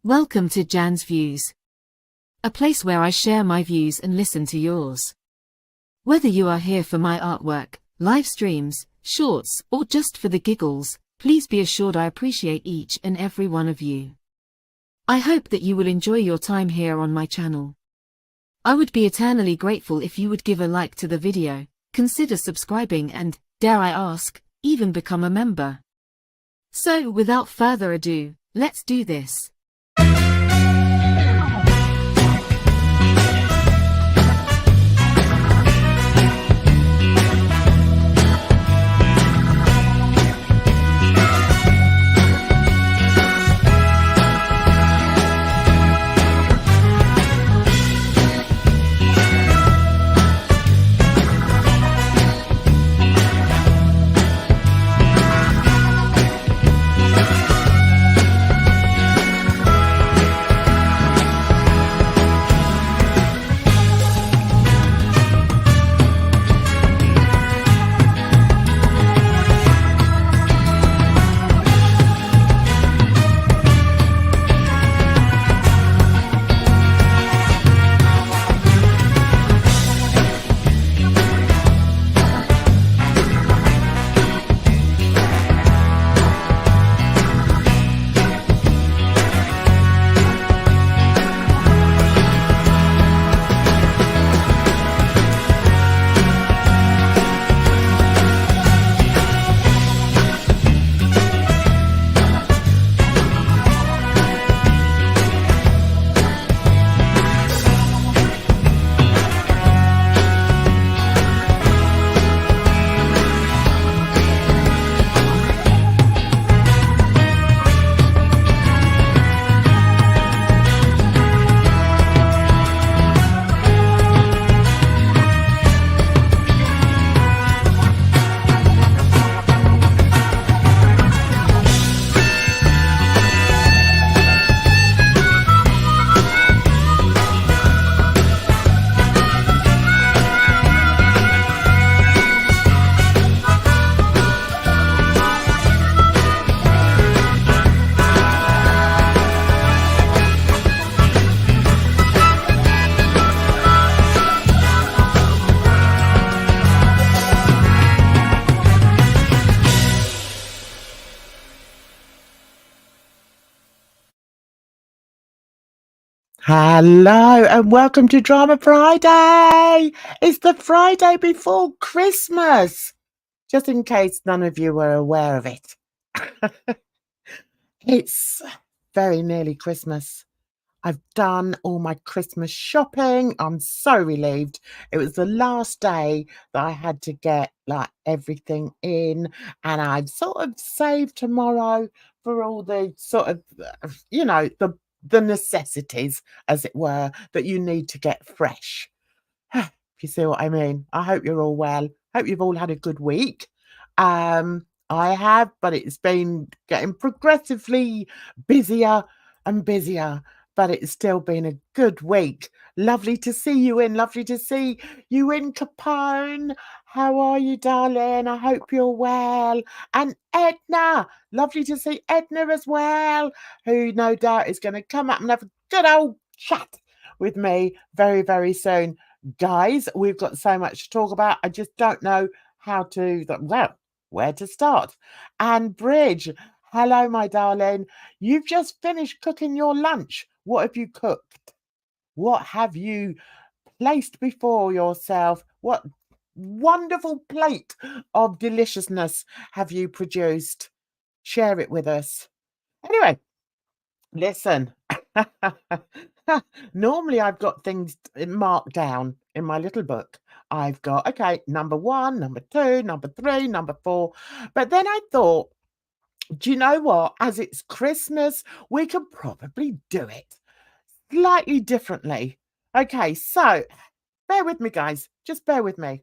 Welcome to Jan's Views, a place where I share my views and listen to yours. Whether you are here for my artwork, live streams, shorts, or just for the giggles, please be assured I appreciate each and every one of you. I hope that you will enjoy your time here on my channel. I would be eternally grateful if you would give a like to the video, consider subscribing and, dare I ask, even become a member. So without further ado, let's do this. Hello and welcome to Drama Friday. It's the Friday before Christmas, just in case none of you were aware of it. It's very nearly Christmas. I've done all my Christmas shopping. I'm so relieved. It was the last day that I had to get everything in, and I've sort of saved tomorrow for all the sort of, the necessities, as it were, that you need to get fresh. If you see what I mean. I hope you're all well. Hope you've all had a good week. I have, but it's been getting progressively busier and busier, but it's still been a good week. Lovely to see you in. Lovely to see you in, Capone. How are you, darling? I hope you're well. And Edna. Lovely to see Edna as well, who no doubt is going to come up and have a good old chat with me very, very soon. Guys, we've got so much to talk about. I just don't know where to start. And Bridge, hello, my darling. You've just finished cooking your lunch. What have you cooked? What have you placed before yourself? What wonderful plate of deliciousness have you produced? Share it with us. Anyway, listen. Normally I've got things marked down in my little book. I've got, okay, number 1, number 2, number 3, number 4. But then I thought, do you know what? As it's Christmas, we could probably do it slightly differently. Okay, so bear with me, guys. Just bear with me.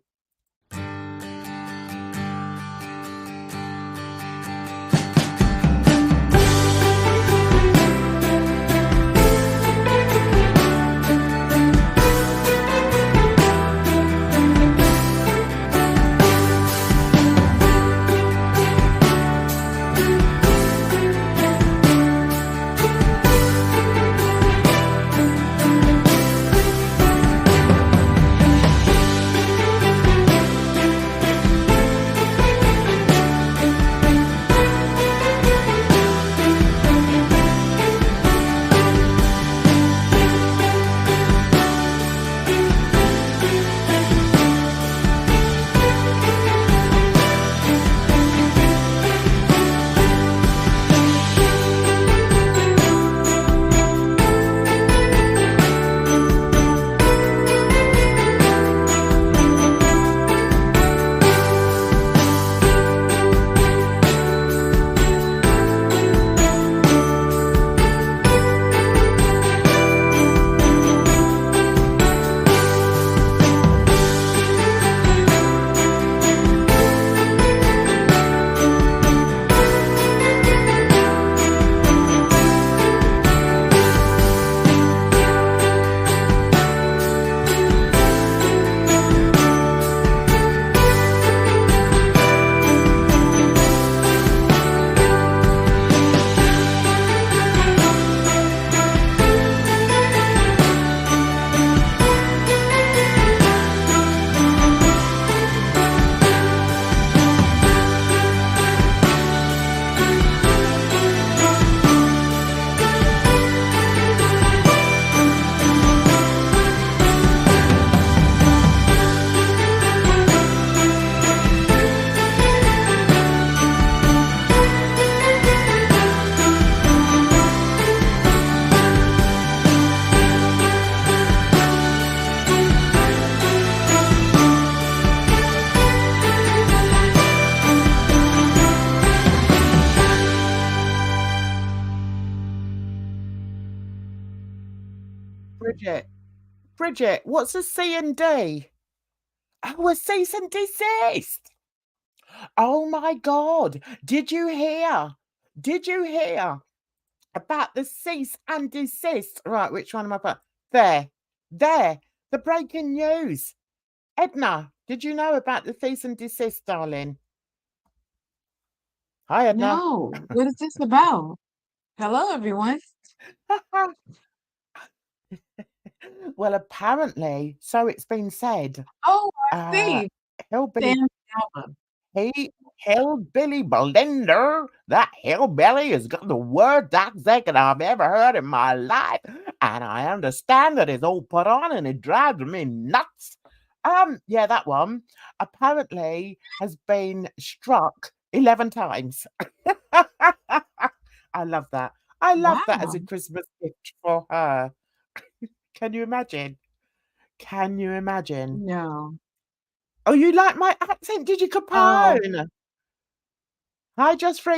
Bridget, what's a C and D? Oh, a cease and desist. Oh my God. Did you hear? Did you hear about the cease and desist? Right, which one am I put? There. The breaking news. Edna, did you know about the cease and desist, darling? Hi, Edna. No, what is this about? Hello, everyone. Well, apparently, so it's been said, Oh, I uh, see. hillbilly, Sam Alba. hillbilly Belinda, that hillbilly has got the worst accent I've ever heard in my life, and I understand that it's all put on and it drives me nuts. Yeah, that one apparently has been struck 11 times. I love that. I love that as Wow. a Christmas gift for her. Can you imagine? Can you imagine? No. Oh, you like my accent? Did you, Oh, Capone? Hi, just oh,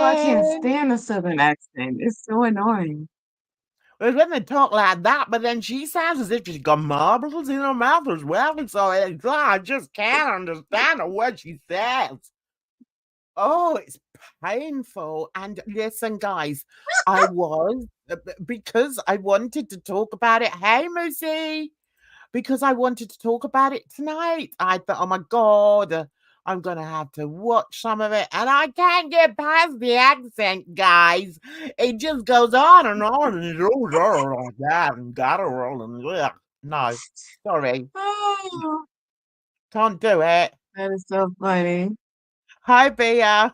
I can't freezing. stand a Southern accent. It's so annoying. Well, when they talk like that, but then she sounds as if she's got marbles in her mouth as well. So I just can't understand a word she says. Oh, it's painful. And listen, guys, I was because I wanted to talk about it. Hey, Moosey, because I wanted to talk about it tonight. I thought, oh my God, I'm going to have to watch some of it. And I can't get past the accent, guys. It just goes on and on and goes on like that and gotta roll and ugh. No, sorry, Oh, can't do it. that is so funny. Hi, Bea.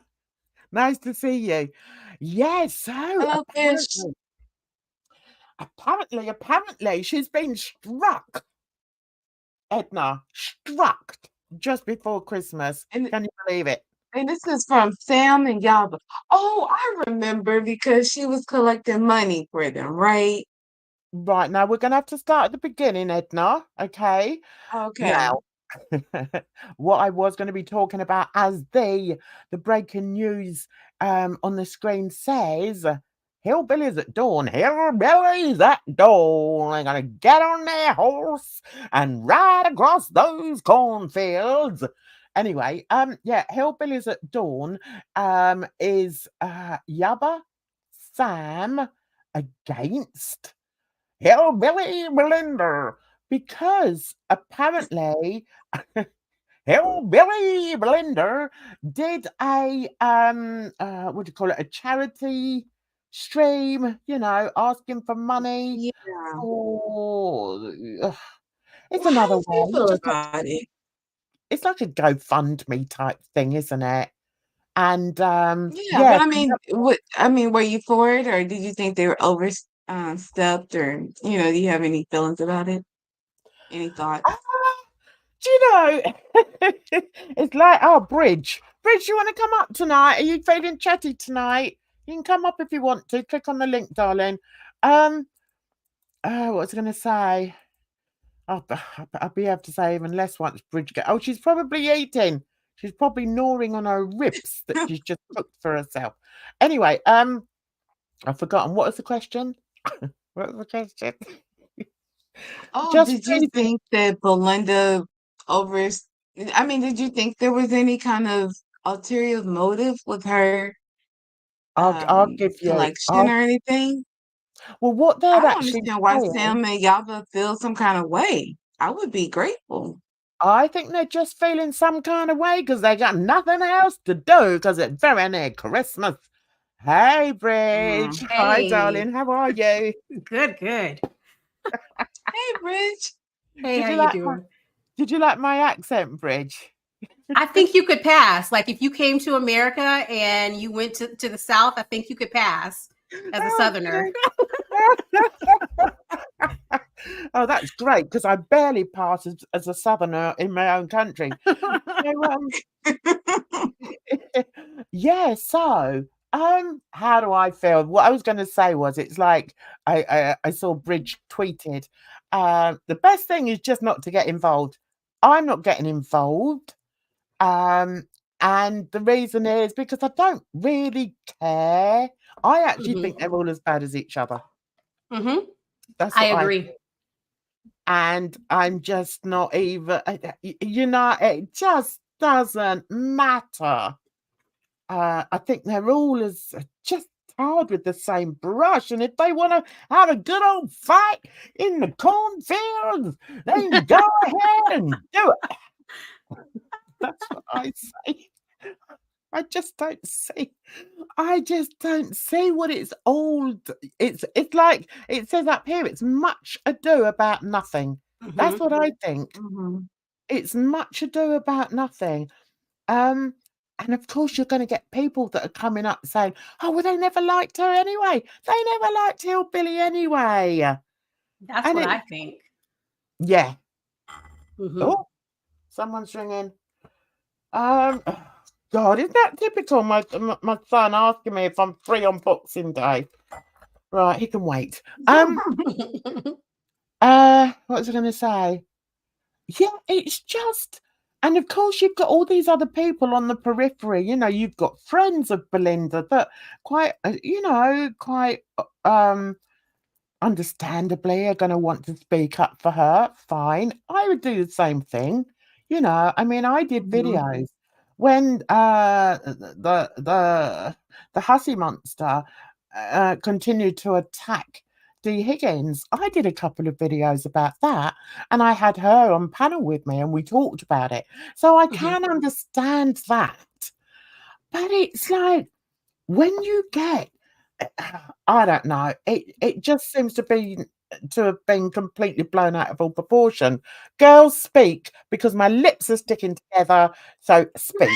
Nice to see you. Yeah, so Hello, Fish. apparently, she's been struck, Edna, struck just before Christmas. And Can you believe it? and this is from Sam and Yaba. Oh, I remember because she was collecting money for them, right? Right, now we're gonna have to start at the beginning, Edna. Okay. Okay. Now, what I was going to be talking about as the breaking news on the screen says, hillbillies at dawn, hillbillies at dawn. They're gonna get on their horse and ride across those cornfields. Anyway, yeah, hillbillies at dawn is Yabba Sam against Hillbilly Belinda because apparently Hillbilly Belinda did a what do you call it, a charity stream, asking for money Yeah. for it's Well, how another do you way, feel just like about it? it's like a GoFundMe type thing, isn't it? And Yeah, yeah, but were you for it, or did you think they were stepped, or do you have any feelings about it? Any thoughts? do you know, it's like, oh, Bridge, you want to come up tonight? Are you feeling chatty tonight? You can come up if you want to. Click on the link, darling. What was I going to say? I'll be able to say even less once Bridge gets. Oh, she's probably eating. She's probably gnawing on her ribs that she's just cooked for herself. Anyway, I've forgotten. What was the question? What was the question? Oh, Just did you freezing. think that Belinda over? I mean, did you think there was any kind of ulterior motive with her I'll give you. collection or anything? Well, what they're I don't actually understand why saying, Sam and Yaba feel some kind of way. I would be grateful. I think they're just feeling some kind of way because they got nothing else to do because it's very near Christmas. Hey, Bridge. Hi, Hey, darling. How are you? good, good. Hey, Bridge. Hey, Did how you you like my doing? Did you like my accent, Bridge? I think you could pass. Like if you came to America and you went to the South, I think you could pass as a Oh, Southerner. oh, that's great because I barely pass as a southerner in my own country. So, yeah, so how do I feel? What I was going to say was it's like I saw Bridge tweeted, the best thing is just not to get involved. I'm not getting involved. Um and the reason is because I don't really care. I actually think they're all as bad as each other. Mm-hmm. That's I what I agree. and I'm just not even, it just doesn't matter. I think they're all as just tarred with the same brush, and if they want to have a good old fight in the cornfields, they can go ahead and do it. That's what I say. I just don't see. I just don't see what it's all. It's like it says up here. It's much ado about nothing. That's what I think. It's much ado about nothing. And of course, you're going to get people that are coming up saying, "Oh, well, they never liked her anyway. They never liked Hillbilly anyway." That's what I think. Yeah. Oh, someone's ringing. God, isn't that typical? My son asking me if I'm free on Boxing Day. Right, he can wait. What was I going to say? Yeah, it's just, and of course you've got all these other people on the periphery. You've got friends of Belinda that quite understandably are going to want to speak up for her. Fine, I would do the same thing. I mean, I did videos when the hussy monster continued to attack Dee Higgins. I did a couple of videos about that, and I had her on panel with me, and we talked about it. So I can understand that, but it's like when you get, I don't know, it just seems to have been completely blown out of all proportion. Girls, speak, because my lips are sticking together. So speak.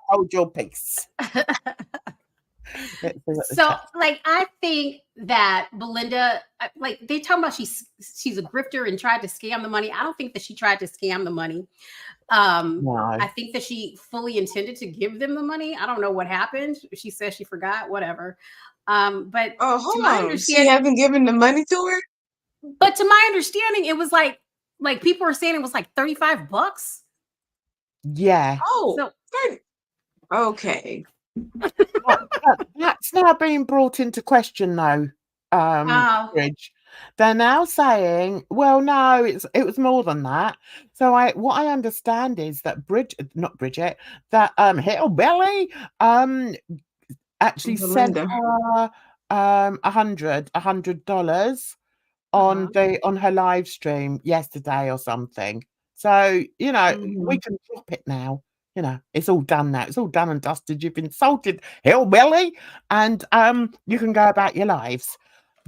Hold your peace. So, like, I think that Belinda, like, they talking about she's a grifter and tried to scam the money. I don't think that she tried to scam the money. No. I think that she fully intended to give them the money. I don't know what happened. She says she forgot, whatever. But hold on, she haven't given the money to her. But to my understanding, it was like people were saying it was like $35. Yeah. Oh, so, okay. That's now being brought into question, though. Bridge. They're now saying, well, no, it was more than that. So what I understand is that that Hillbilly actually sent her $100 on her live stream yesterday or something. So we can drop it now. It's all done now. It's all done and dusted. You've insulted Hillbilly, and you can go about your lives.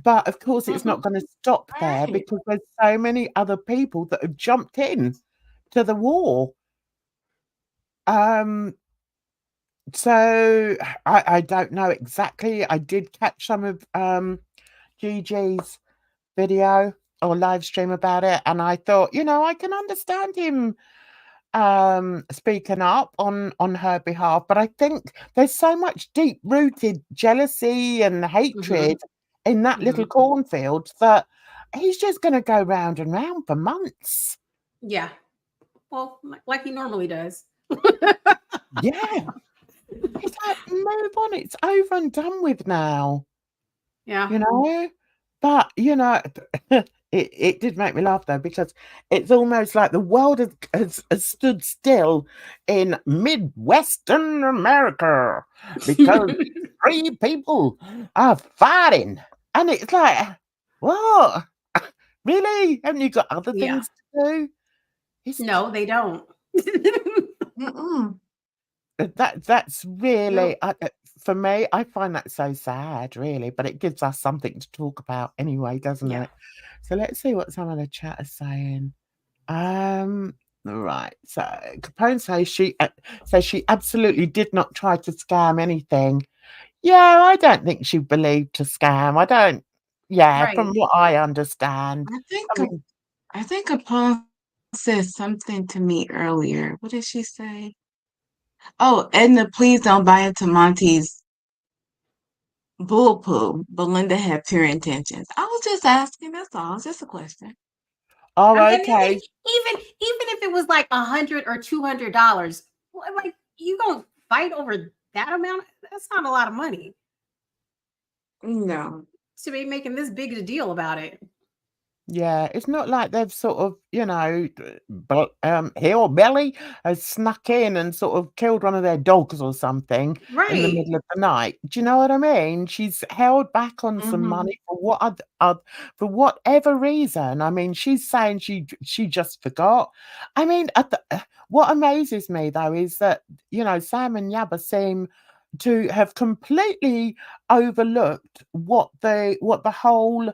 But of course, it's not going to stop there, because there's so many other people that have jumped in to the war. So I don't know exactly. I did catch some of Gigi's video or live stream about it, and I thought, I can understand him speaking up on her behalf, but I think there's so much deep-rooted jealousy and hatred in that little cornfield that he's just going to go round and round for months. Yeah, well, like he normally does. Yeah. It's like, move on, it's over and done with now. Yeah. But it did make me laugh, though, because it's almost like the world has stood still in Midwestern America because 3 people are fighting. And it's like, what? Really? Haven't you got other things to do? No, they don't. That's really, for me, I find that so sad, really, but it gives us something to talk about anyway, doesn't it? So let's see what some of the chat is saying. Right. So Capone says she absolutely did not try to scam anything. Yeah, I don't think she believed to scam. I don't. Yeah, Right. from what I understand. I think Capone said something to me earlier. What did she say? Oh, Edna, please don't buy into Monty's bull poo. Belinda had pure intentions. I was just asking. That's all. It's just a question. Oh, okay. Even if it was like $100 or $200, like, you gonna fight over that amount? That's not a lot of money. No. To be making this big a deal about it. Yeah, it's not like they've sort of, Hillbilly has snuck in and sort of killed one of their dogs or something in the Right. middle of the night. Do you know what I mean? She's held back on some Mm-hmm. money for whatever reason. I mean, she's saying she just forgot. I mean, what amazes me though is that Sam and Yaba seem to have completely overlooked what the whole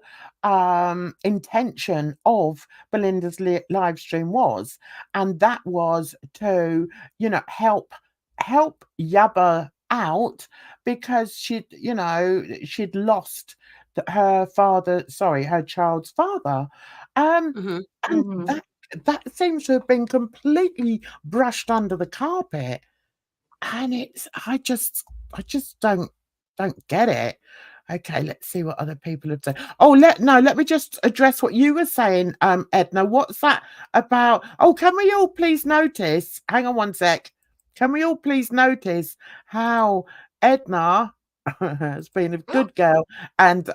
intention of Belinda's live stream was, and that was to help Yabba out because she'd lost her child's father, Hmm. and Mm-hmm. that seems to have been completely brushed under the carpet, and I just don't get it. Okay, let's see what other people have said. Oh, let me just address what you were saying, Edna. What's that about? Oh, can we all please notice? Hang on one sec. Can we all please notice how Edna has been a good girl and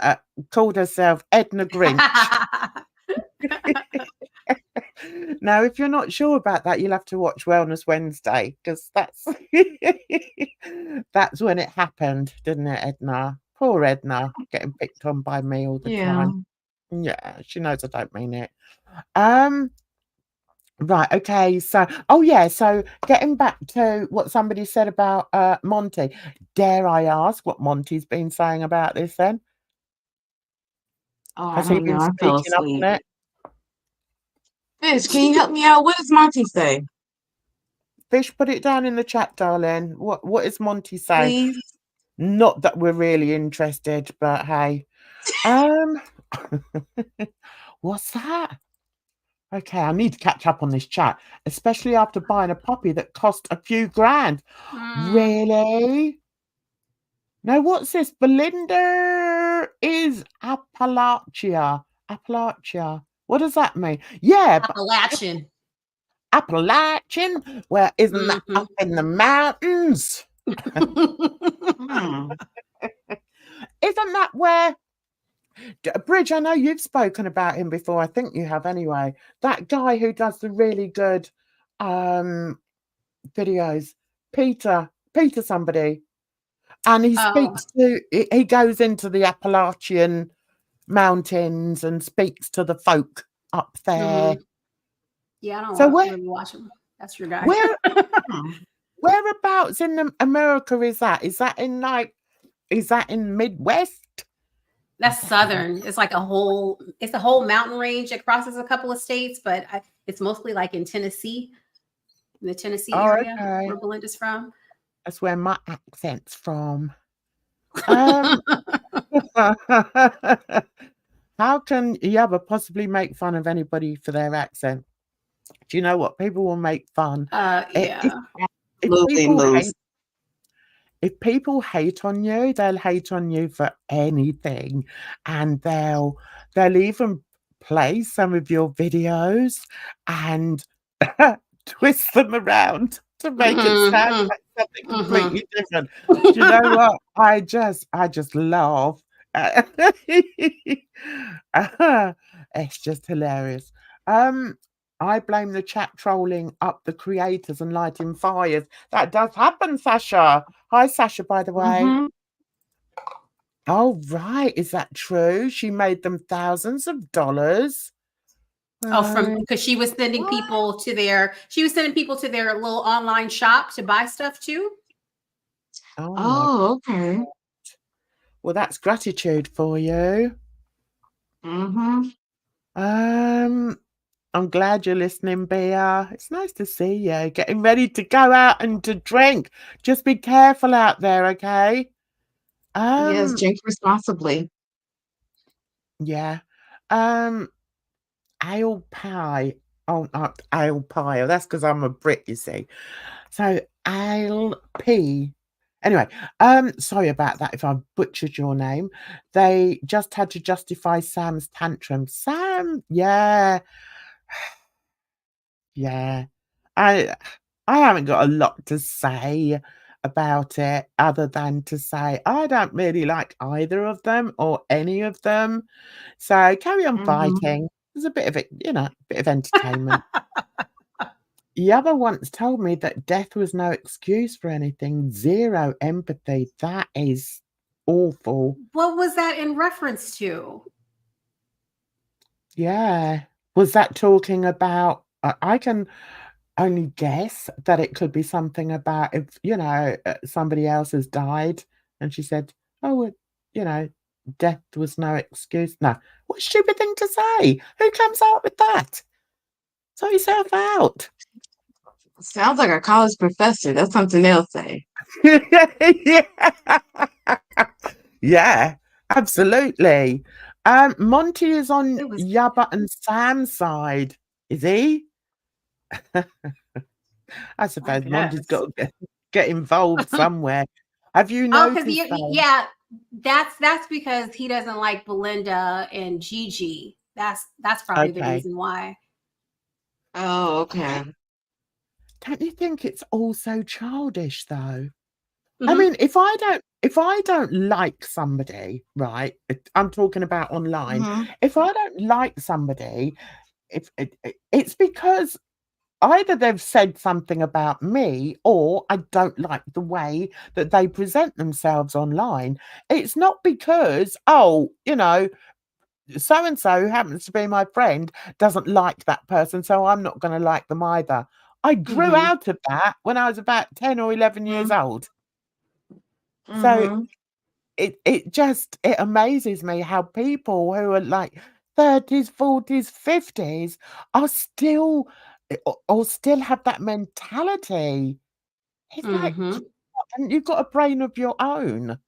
called herself Edna Grinch? Now, if you're not sure about that, you'll have to watch Wellness Wednesday because that's that's when it happened, didn't it, Edna? Poor Edna, getting picked on by me all the Yeah. time. Yeah, she knows I don't mean it. Um, right, okay, so getting back to what somebody said about Monty, dare I ask what Monty's been saying about this then? Oh, I Has he don't know. been I fell speaking up asleep. on it? Fish, can you help me out? What does Monty say? Fish, put it down in the chat, darling. What is Monty saying? Please. Not that we're really interested, but hey. What's that? Okay, I need to catch up on this chat, especially after buying a puppy that cost a few grand. Really? No, what's this? Belinda is Appalachia. Appalachia. What does that mean? Yeah, but Appalachian. Appalachian? Well, isn't that Mhm. up in the mountains? Hmm. Isn't that where Bridge, I know you've spoken about him before. I think you have anyway. That guy who does the really good videos, Peter somebody. And he Oh. he goes into the Appalachian mountains and speaks to the folk up there. Mhm. Yeah, I don't So really watch him. That's your guy. where Hmm. whereabouts in America is that? Is that in Midwest? That's southern. It's like it's a whole mountain range that crosses a couple of states, but it's mostly like in Tennessee, in the Tennessee Oh, area okay. where Belinda's from. That's where my accent's from. Um How can Yabba possibly make fun of anybody for their accent? Do you know what? People will make fun. Yeah. If if people hate on you, they'll hate on you for anything, and they'll even play some of your videos and twist them around to make it sound Mhm. like something Mhm. completely different. Do you know what? I just laugh. It's just hilarious. I blame the chat trolling up the creators and lighting fires. That does happen, Sasha. Hi, Sasha, by the way. Mm-hmm. Oh, right. Is that true? She made them thousands of dollars. Because she was sending people to their little online shop to buy stuff too. Oh, my. Oh, okay. Well, that's gratitude for you. Mm-hmm. I'm glad you're listening, Bea. It's nice to see you. Getting ready to go out and to drink. Just be careful out there, okay? Yes, drink responsibly. Yeah. Ale pie. Oh, not ale pie. Oh, that's because I'm a Brit, you see. So ale p. Anyway, sorry about that if I butchered your name. They just had to justify Sam's tantrum. Sam, yeah. Yeah. I haven't got a lot to say about it other than to say I don't really like either of them or any of them. So carry on Mm-hmm. fighting. There's a bit of it, bit of entertainment. Yaba once told me that death was no excuse for anything. Zero empathy. That is awful. What was that in reference to? Yeah. Was that talking about? I can only guess that it could be something about if somebody else has died, and she said, "Oh, death was no excuse." No, what a stupid thing to say. Who comes up with that? Sort yourself out. Sounds like a college professor. That's something they'll say. Yeah, absolutely. Monty is on It was Yabba and Sam's side, is he? I suppose Monty's guess. got to get involved somewhere. Have you Oh, because noticed though? yeah, that's because he doesn't like Belinda and Gigi. That's probably the Okay. reason why. Oh, okay. Don't you think it's all so childish though? I Mhm. mean, if I don't like somebody, right? I'm talking about online. Mhm. If I don't like somebody, if it's because either they've said something about me or I don't like the way that they present themselves online. It's not because, so and so who happens to be my friend doesn't like that person, so I'm not going to like them either. I grew Mhm. out of that when I was about 10 or 11 years old. So Mhm. it amazes me how people who are like 30s, 40s, 50s are still or still have that mentality. It's like, Mhm. and you've got a brain of your own.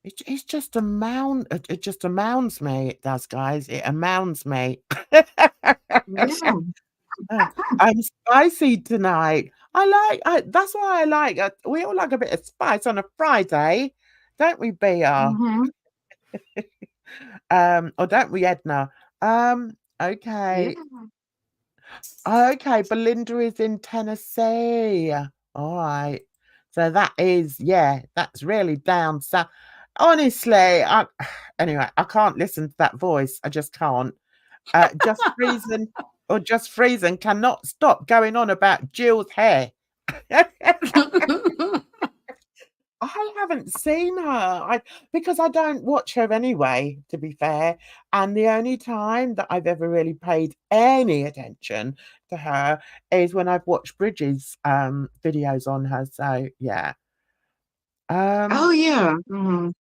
It's just it just amounds me. It does, guys. It amounds me. Yeah. I'm spicy tonight. That's why I like. We all like a bit of spice on a Friday, don't we, Bea? Mhm. Or don't we, Edna? Yeah. Okay. Okay, Belinda is in Tennessee. All right. So that's really down south. Honestly, anyway, I can't listen to that voice. I just can't. Just freezing cannot stop going on about Jill's hair. I haven't seen her. Because I don't watch her anyway, to be fair. And the only time that I've ever really paid any attention to her is when I've watched Bridget's videos on her. So yeah. Oh, yeah. Mhm.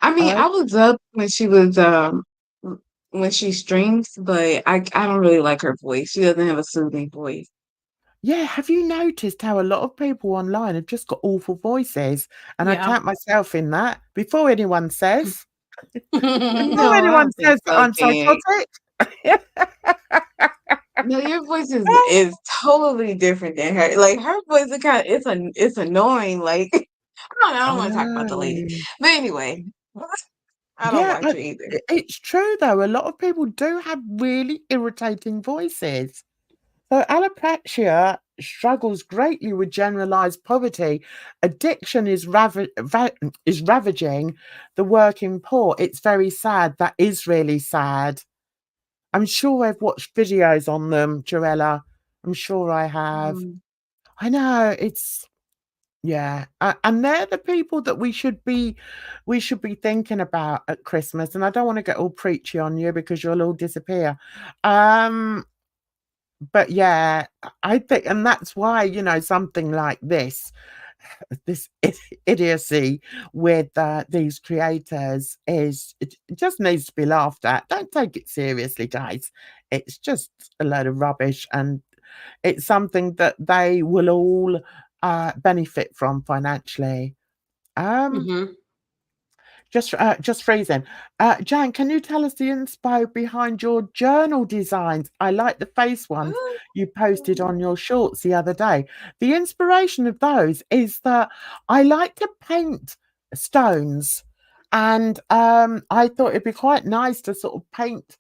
I mean, Uh, I was up when she streams, but I don't really like her voice. She doesn't have a soothing voice. yeah, have you noticed how a lot of people online have just got awful voices? And I Yeah. count myself in that. Before anyone says No, I don't think that so, I'm King. psychotic. No, your voice is totally different than her. Like her voice is it's annoying. Like I don't want to talk about the lady. Oh. But anyway, I don't Yeah, watch her either. it's true though. A lot of people do have really irritating voices. So alopecia struggles greatly with generalized poverty. Addiction is ravaging the working poor. It's very sad. That is really sad. I'm sure I've watched videos on them, Joella. I'm sure I have. Mhm. I know it's yeah, and they're the people that we should be thinking about at Christmas. And I don't want to get all preachy on you because you'll all disappear. Um, but yeah, I think, and that's why something like this idiocy with these creators it just needs to be laughed at. Don't take it seriously, guys. It's just a load of rubbish, and it's something that they will all benefit from financially. Um, Mhm. just freezing. Jan, can you tell us the inspo behind your journal designs? I like the face ones you posted on your shorts the other day. The inspiration of those is that I like to paint stones, and I thought it'd be quite nice to sort of paint,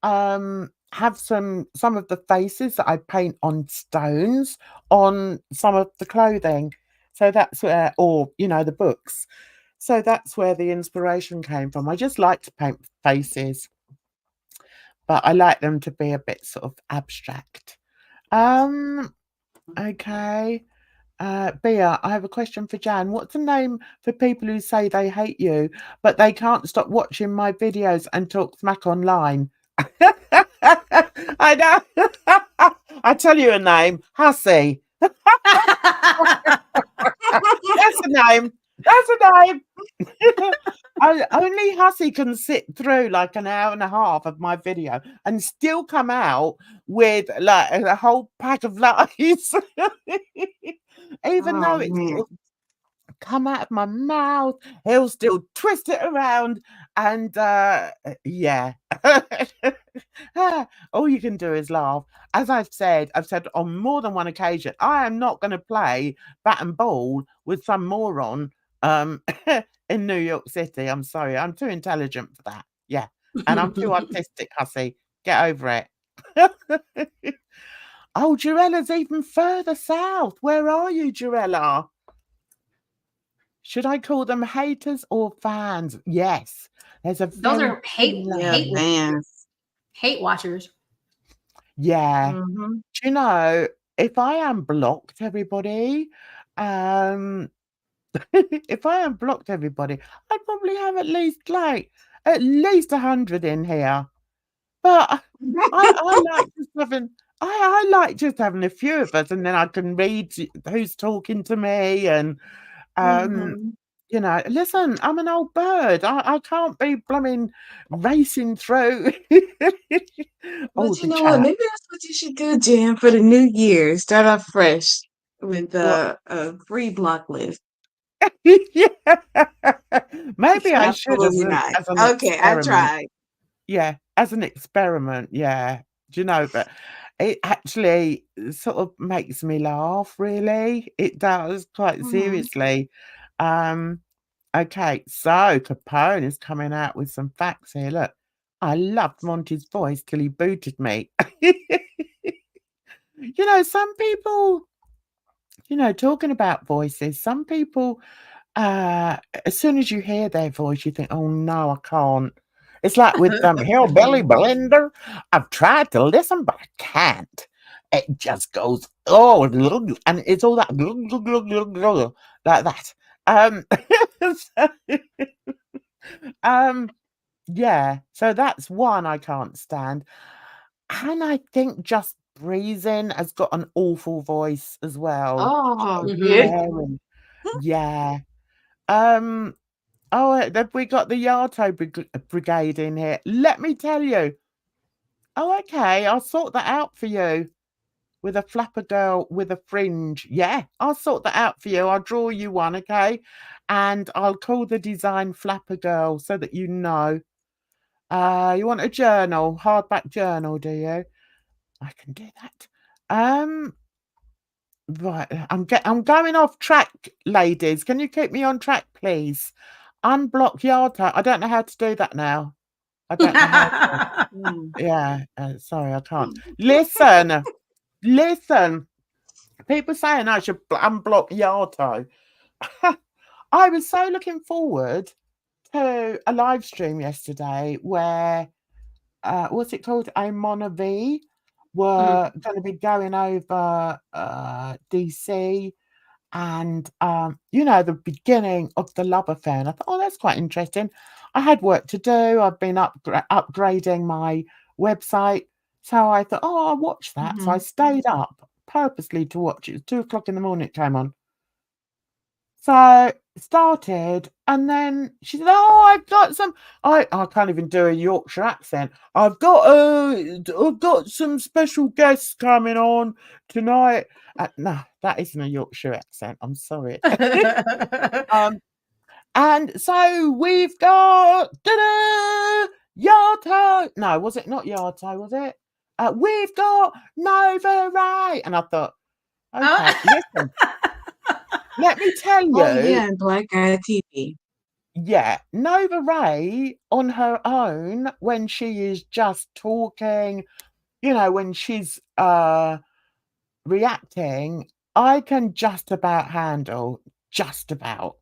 have some of the faces that I paint on stones on some of the clothing. So that's where, or the books. So that's where the inspiration came from. I just like to paint faces. but I like them to be a bit sort of abstract. Okay. Bea, I have a question for Jan. What's the name for people who say they hate you, but they can't stop watching my videos and talk smack online? I know. I tell you a name, Hussy. That's a name. That's a name. Only Hussy can sit through like an hour and a half of my video and still come out with like a whole pack of lies. Even though it's come out of my mouth, he'll still twist it around and yeah. All you can do is laugh. As I've said on more than one occasion, I am not going to play bat and ball with some moron in New York City. I'm sorry, I'm too intelligent for that. Yeah, and I'm too artistic, Hussy. Get over it. Oh, Jurella's even further south. Where are you, Jurella? Should I call them haters or fans? Yes. There's a Those are hate fans. Hate watchers. Yeah. Mm-hmm. Do you know, if I unblocked everybody, if I unblocked everybody, I'd probably have at least 100 in here. But I like just having I like just having a few of us, and then I can read who's talking to me and you know, listen, I'm an old bird. I can't be blooming racing through. But you know what? Maybe that's what you should do, Jan, for the new year. Start off fresh with a free block list. Yeah. Maybe I should as an okay, I tried. Yeah, as an experiment, yeah. Do you know, but it actually sort of makes me laugh, really. It does, quite seriously. Okay, so Capone is coming out with some facts here. Look, I loved Monty's voice till he booted me. You know, some people, you know, talking about voices, some people, as soon as you hear their voice, you think, oh no, I can't. It's like with Hillbilly Blender. I've tried to listen, but I can't. It just goes, oh, and it's all that like that. Yeah, so that's one I can't stand. And I think just Breezin has got an awful voice as well. Oh, yeah. Yeah. Oh, we got the Yato Brigade in here. Let me tell you. Oh, okay, I'll sort that out for you. With a flapper girl with a fringe. Yeah, I'll sort that out for you. I'll draw you one, okay? And I'll call the design Flapper Girl so that you know. You want a journal, hardback journal, do you? I can do that. Right, I'm going off track, ladies. Can you keep me on track, please? Unblock Yato. I don't know how to do that now. I don't know how to. Yeah, sorry, I can't. Listen. People saying I should unblock Yato. I was so looking forward to a live stream yesterday where, what's it called? Amona V were going to be going over DC and, you know, the beginning of the love affair. And I thought, oh, that's quite interesting. I had work to do. I've been upgrading my website. So I thought, oh, I'll watch that. So I stayed up purposely to watch it. It was 2 o'clock in the morning it came on. So started, and then she said, oh, I've got some, I can't even do a Yorkshire accent. I've got some special guests coming on tonight. No, that isn't a Yorkshire accent. I'm sorry. And so we've got Yato. No, was it not Yato? Was it? We've got Nova Ray. And I thought, okay, listen. Let me tell you. Oh, yeah, and Black Guy TV. Yeah, Nova Ray on her own, when she is just talking, you know, when she's reacting, I can just about handle, just about.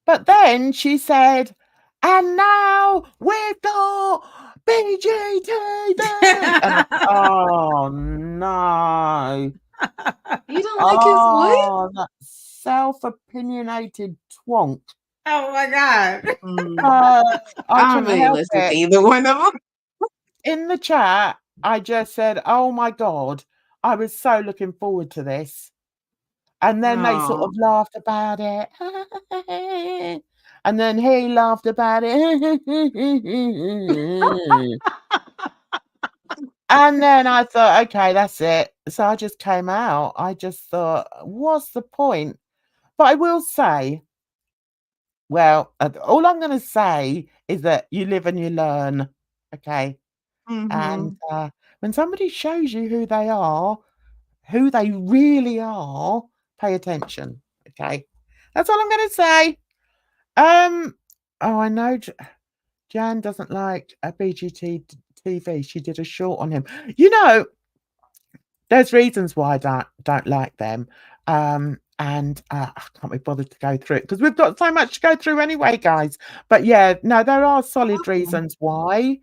But then she said, and now we've got BGTV. And oh no. You don't like his voice? Oh, that self-opinionated twonk. Oh my God. I I don't couldn't really help listen to it. either one of them. In the chat, I just said, "Oh my God, I was so looking forward to this." And then they sort of laughed about it. And then he laughed about it. And then I thought, okay, that's it. So I just came out. I just thought, what's the point? But I will say, well, all I'm going to say is that you live and you learn. Okay. And when somebody shows you who they are, who they really are, pay attention. Okay. That's all I'm going to say. Oh, I know Jan doesn't like a BGT TV. She did a short on him. You know, there's reasons why I don't like them. And I can't be bothered to go through it because we've got so much to go through anyway, guys. But yeah, no, there are solid reasons why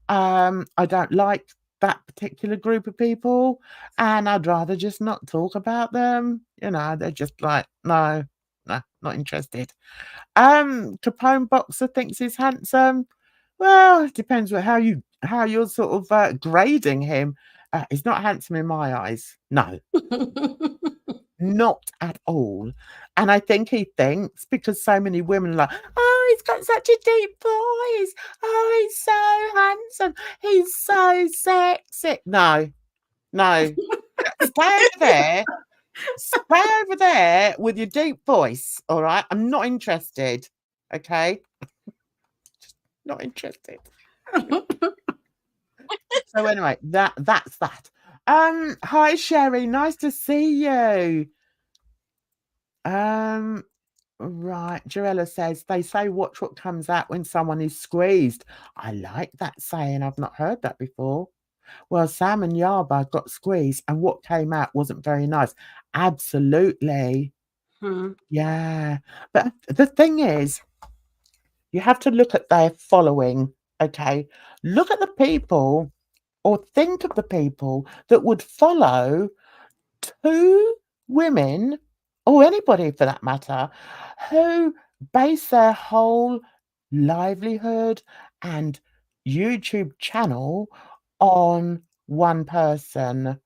I don't like that particular group of people, and I'd rather just not talk about them. You know, they're just like, no, not interested. Capone Boxer thinks he's handsome. Well, it depends on how you're sort of grading him. He's not handsome in my eyes. No, not at all. And I think he thinks because so many women are like, oh, he's got such a deep voice. Oh, he's so handsome. He's so sexy. No. Stay over there. Stay over there with your deep voice. All right. I'm not interested. Okay. Just not interested. So anyway, that's that. Hi Sherry, nice to see you. Right, Jarella says they say watch what comes out when someone is squeezed. I like that saying. I've not heard that before. Well, Sam and Yaba got squeezed, and what came out wasn't very nice. Absolutely. Yeah. But the thing is, you have to look at their following. Okay. Look at the people or think of the people that would follow two women, or anybody for that matter, who base their whole livelihood and YouTube channel on one person.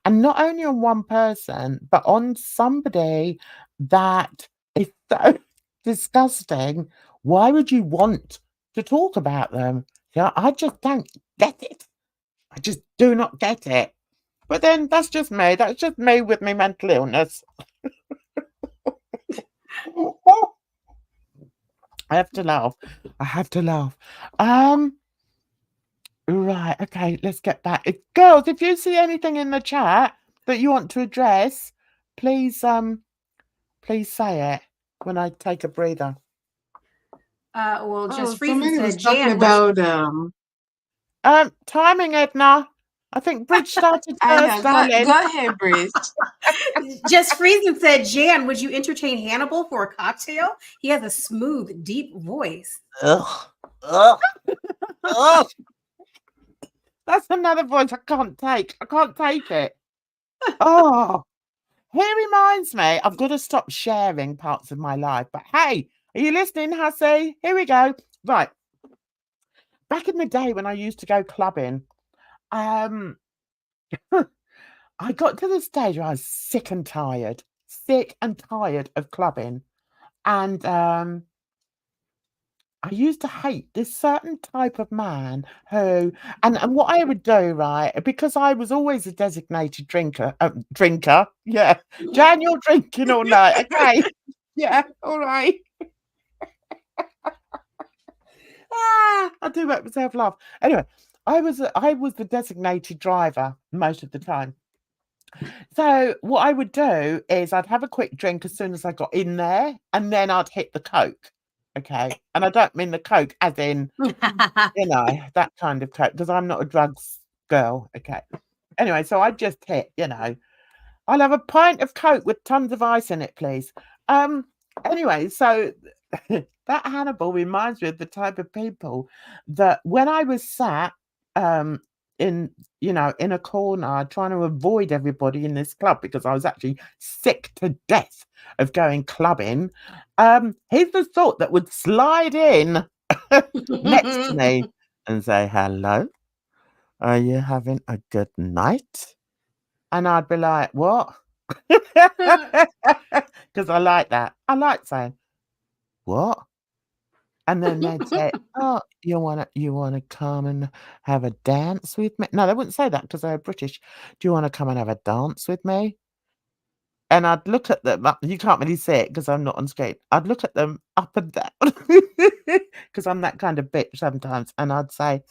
And not only on one person, but on somebody that is so disgusting. Why would you want to talk about them? Yeah, I just don't get it. I just do not get it. But then that's just me. That's just me with my mental illness. I have to laugh. Right. Okay. Let's get back. Girls, if you see anything in the chat that you want to address, please say it when I take a breather. Well, just somebody Friesen was said talking Jan. about Timing, Edna. I think Bridge started first, darling. go ahead, Bridge. Just Friesen said, Jan, would you entertain Hannibal for a cocktail? He has a smooth, deep voice. Ugh. That's another voice I can't take. I can't take it. Oh, he reminds me, I've got to stop sharing parts of my life. But hey, are you listening, Hussy? Here we go. Right. Back in the day when I used to go clubbing, I got to the stage where I was sick and tired of clubbing. And I used to hate this certain type of man who, and what I would do, right, because I was always a designated drinker. Yeah. Jan, you're drinking all night. Okay. Yeah. All right. I do make myself laugh. Anyway, I was the designated driver most of the time. So what I would do is I'd have a quick drink as soon as I got in there, and then I'd hit the Coke. Okay. And I don't mean the Coke as in, you know, that kind of Coke, because I'm not a drugs girl. Okay. Anyway, so I just hit, you know, I'll have a pint of Coke with tons of ice in it, please. Anyway, so that Hannibal reminds me of the type of people that when I was sat in in a corner trying to avoid everybody in this club because I was actually sick to death of going clubbing. He's the sort that would slide in next to me and say, "Hello, are you having a good night?" And I'd be like, "What?" Because I like that. I like saying, "What?" And then they'd say, "Oh, you wanna come and have a dance with me?" No, they wouldn't say that because they're British. "Do you wanna come and have a dance with me?" And I'd look at them you can't really see it because I'm not on screen. I'd look at them up and down because I'm that kind of bitch sometimes, and I'd say,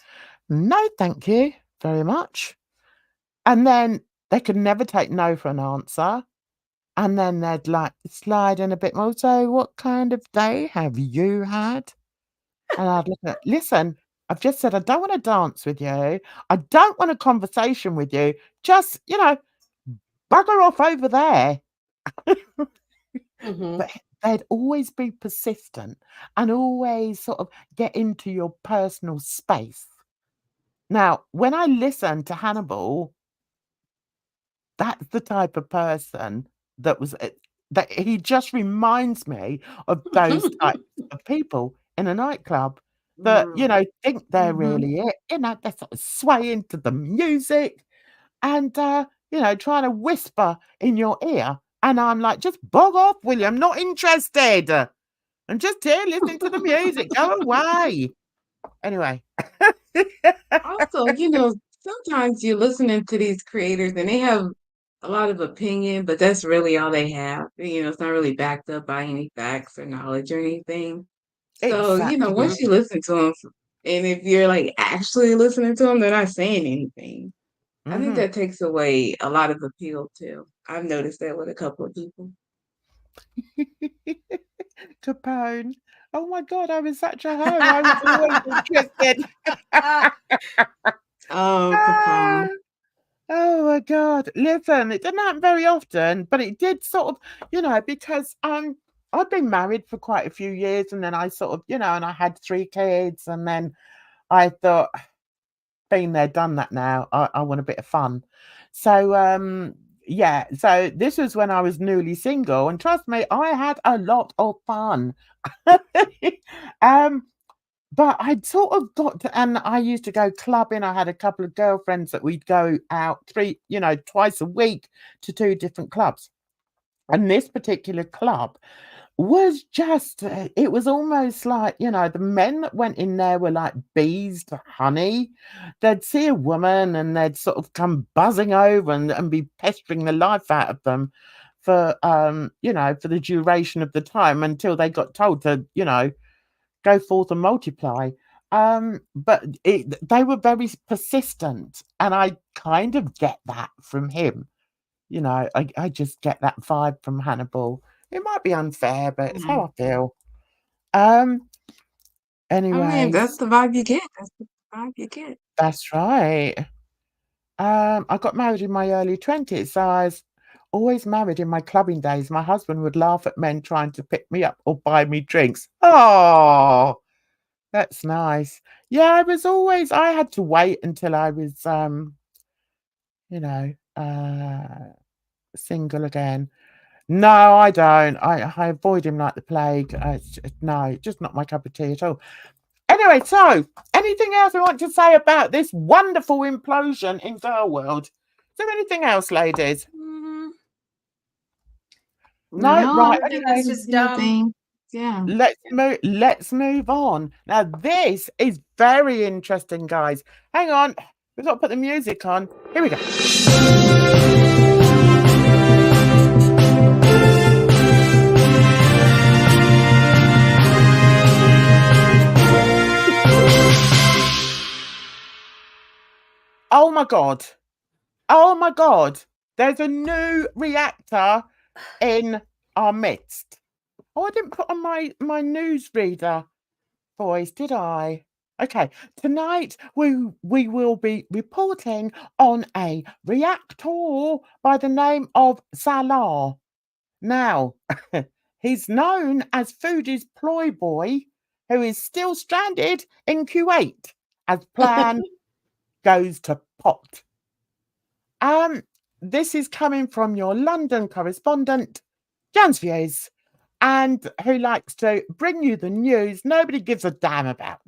"No, thank you very much." And then they could never take no for an answer, and then they'd, like, slide in a bit more, "So what kind of day have you had?" And I'd look at, "Listen, I've just said I don't wanna dance with you. I don't want a conversation with you. Just, bugger off over there." Mhm. But they'd always be persistent and always sort of get into your personal space. Now, when I listen to Hannibal, that's the type of person that was that he just reminds me of those types of people in a nightclub that, think they're Mhm. really it. They sort of sway into the music and, trying to whisper in your ear. And I'm like, just bog off, William, not interested. I'm just here listening to the music. Go away. Anyway. Also, sometimes you're listening to these creators and they have a lot of opinion, but that's really all they have. It's not really backed up by any facts or knowledge or anything. So, Exactly. once you listen to them, and if you're like actually listening to them, they're not saying anything. I think Mhm. that takes away a lot of appeal too. I've noticed that with a couple of people. Capone. Oh my God, I was such a hoe. I was always interested. Oh, Ah, Capone. oh my God. Listen, it didn't happen very often, but it did sort of, because I'd been married for quite a few years and then I sort of, and I had 3 kids and then I thought, been there, done that now. I want a bit of fun. So yeah, so this was when I was newly single, and trust me, I had a lot of fun. um, but I'd sort of got to, and I used to go clubbing. I had a couple of girlfriends that we'd go out twice a week to 2 different clubs. And this particular club was just, it was almost like, the men that went in there were like bees to honey. They'd see a woman and they'd sort of come buzzing over and be pestering the life out of them for, for the duration of the time until they got told to, go forth and multiply. But they were very persistent, and I kind of get that from him. I just get that vibe from Hannibal. It might be unfair, but it's how I feel. Um, I mean, that's anyways, the vibe you get. That's the vibe you get. that's right. I got married in my early 20s, so I was always married in my clubbing days. My husband would laugh at men trying to pick me up or buy me drinks. Oh, that's nice. Yeah, I had to wait until I was, you know, uh, single again. No, I don't. I avoid him like the plague. No, just not my cup of tea at all. Anyway, so anything else we want to say about this wonderful implosion in Girl World? Is there anything else, ladies? Mm, No, No, right. I think Okay, that's that's just dumb. anything. Yeah. let's move on. Now, this is very interesting, guys. Hang on, we've got to put the music on. Here we go. Oh my God. Oh my God. There's a new reactor in our midst. Oh, I didn't put on my newsreader voice, did I? Okay. Tonight we will be reporting on a reactor by the name of Salah. Now, he's known as Foodie's ploy boy, who is still stranded in Kuwait as planned. goes to pot. This is coming from your London correspondent, Jan's Views, and who likes to bring you the news nobody gives a damn about.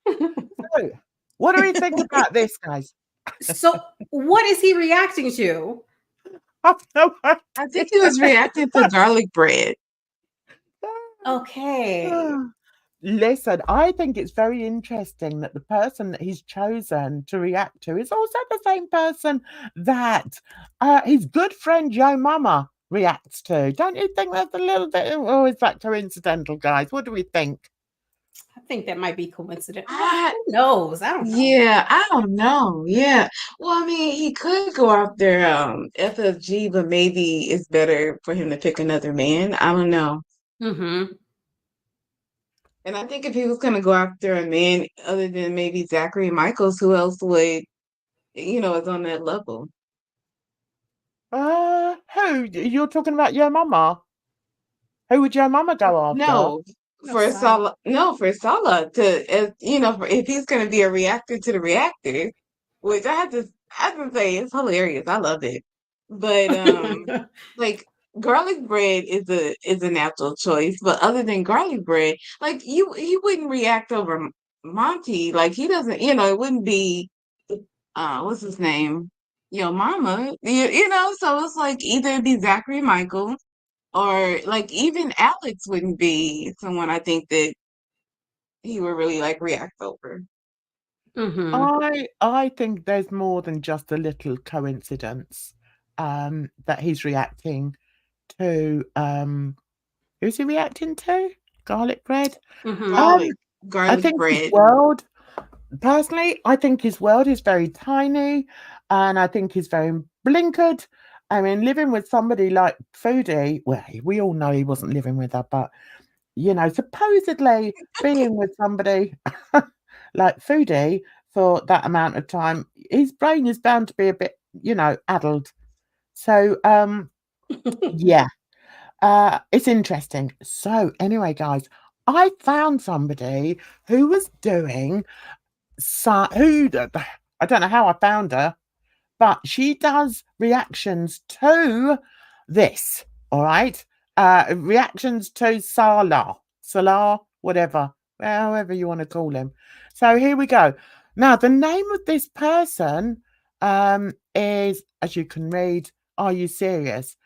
So, what do we think about this, guys? So what is he reacting to? I've no idea. I think he was reacting to garlic bread. Okay. Listen, I think it's very interesting that the person that he's chosen to react to is also the same person that his good friend Yo Mama reacts to. Don't you think that's a little bit, or is that coincidental, guys? What do we think? I think that might be coincidence. I- Who knows? I don't know. Yeah, I don't know. Yeah. Well, I mean, he could go after FFG, but maybe it's better for him to pick another man. I don't know. Mm-hmm. And I think if he was going to go after a man other than maybe Zachary Michaels, who else would, is on that level? Who? You're talking about Yo Mama? Who would Yo Mama go after? No, for Salah. No, for Salah if he's going to be a reactor to the reactor, which I have to say it's hilarious. I love it. But like garlic bread is a natural choice, but other than garlic bread, like he wouldn't react over Monty. Like he doesn't, it wouldn't be what's his name? Yo Mama. So it's like either it'd be Zachary Michael or like even Alex wouldn't be someone I think that he would really like react over. Mm-hmm. I think there's more than just a little coincidence that he's reacting to. Who's he reacting to? Garlic bread? Mm-hmm. I Garlic think his bread. world, personally, I think his world is very tiny and I think he's very blinkered. I mean, living with somebody like Foodie, well, we all know he wasn't living with her, but, supposedly being with somebody like Foodie for that amount of time, his brain is bound to be a bit, addled. So, yeah, it's interesting. So, anyway, guys, I found somebody who was doing I don't know how I found her, but she does reactions to this. All right, reactions to Salah, whatever, however you want to call him. So here we go. Now, the name of this person is, as you can read, Are You Serious?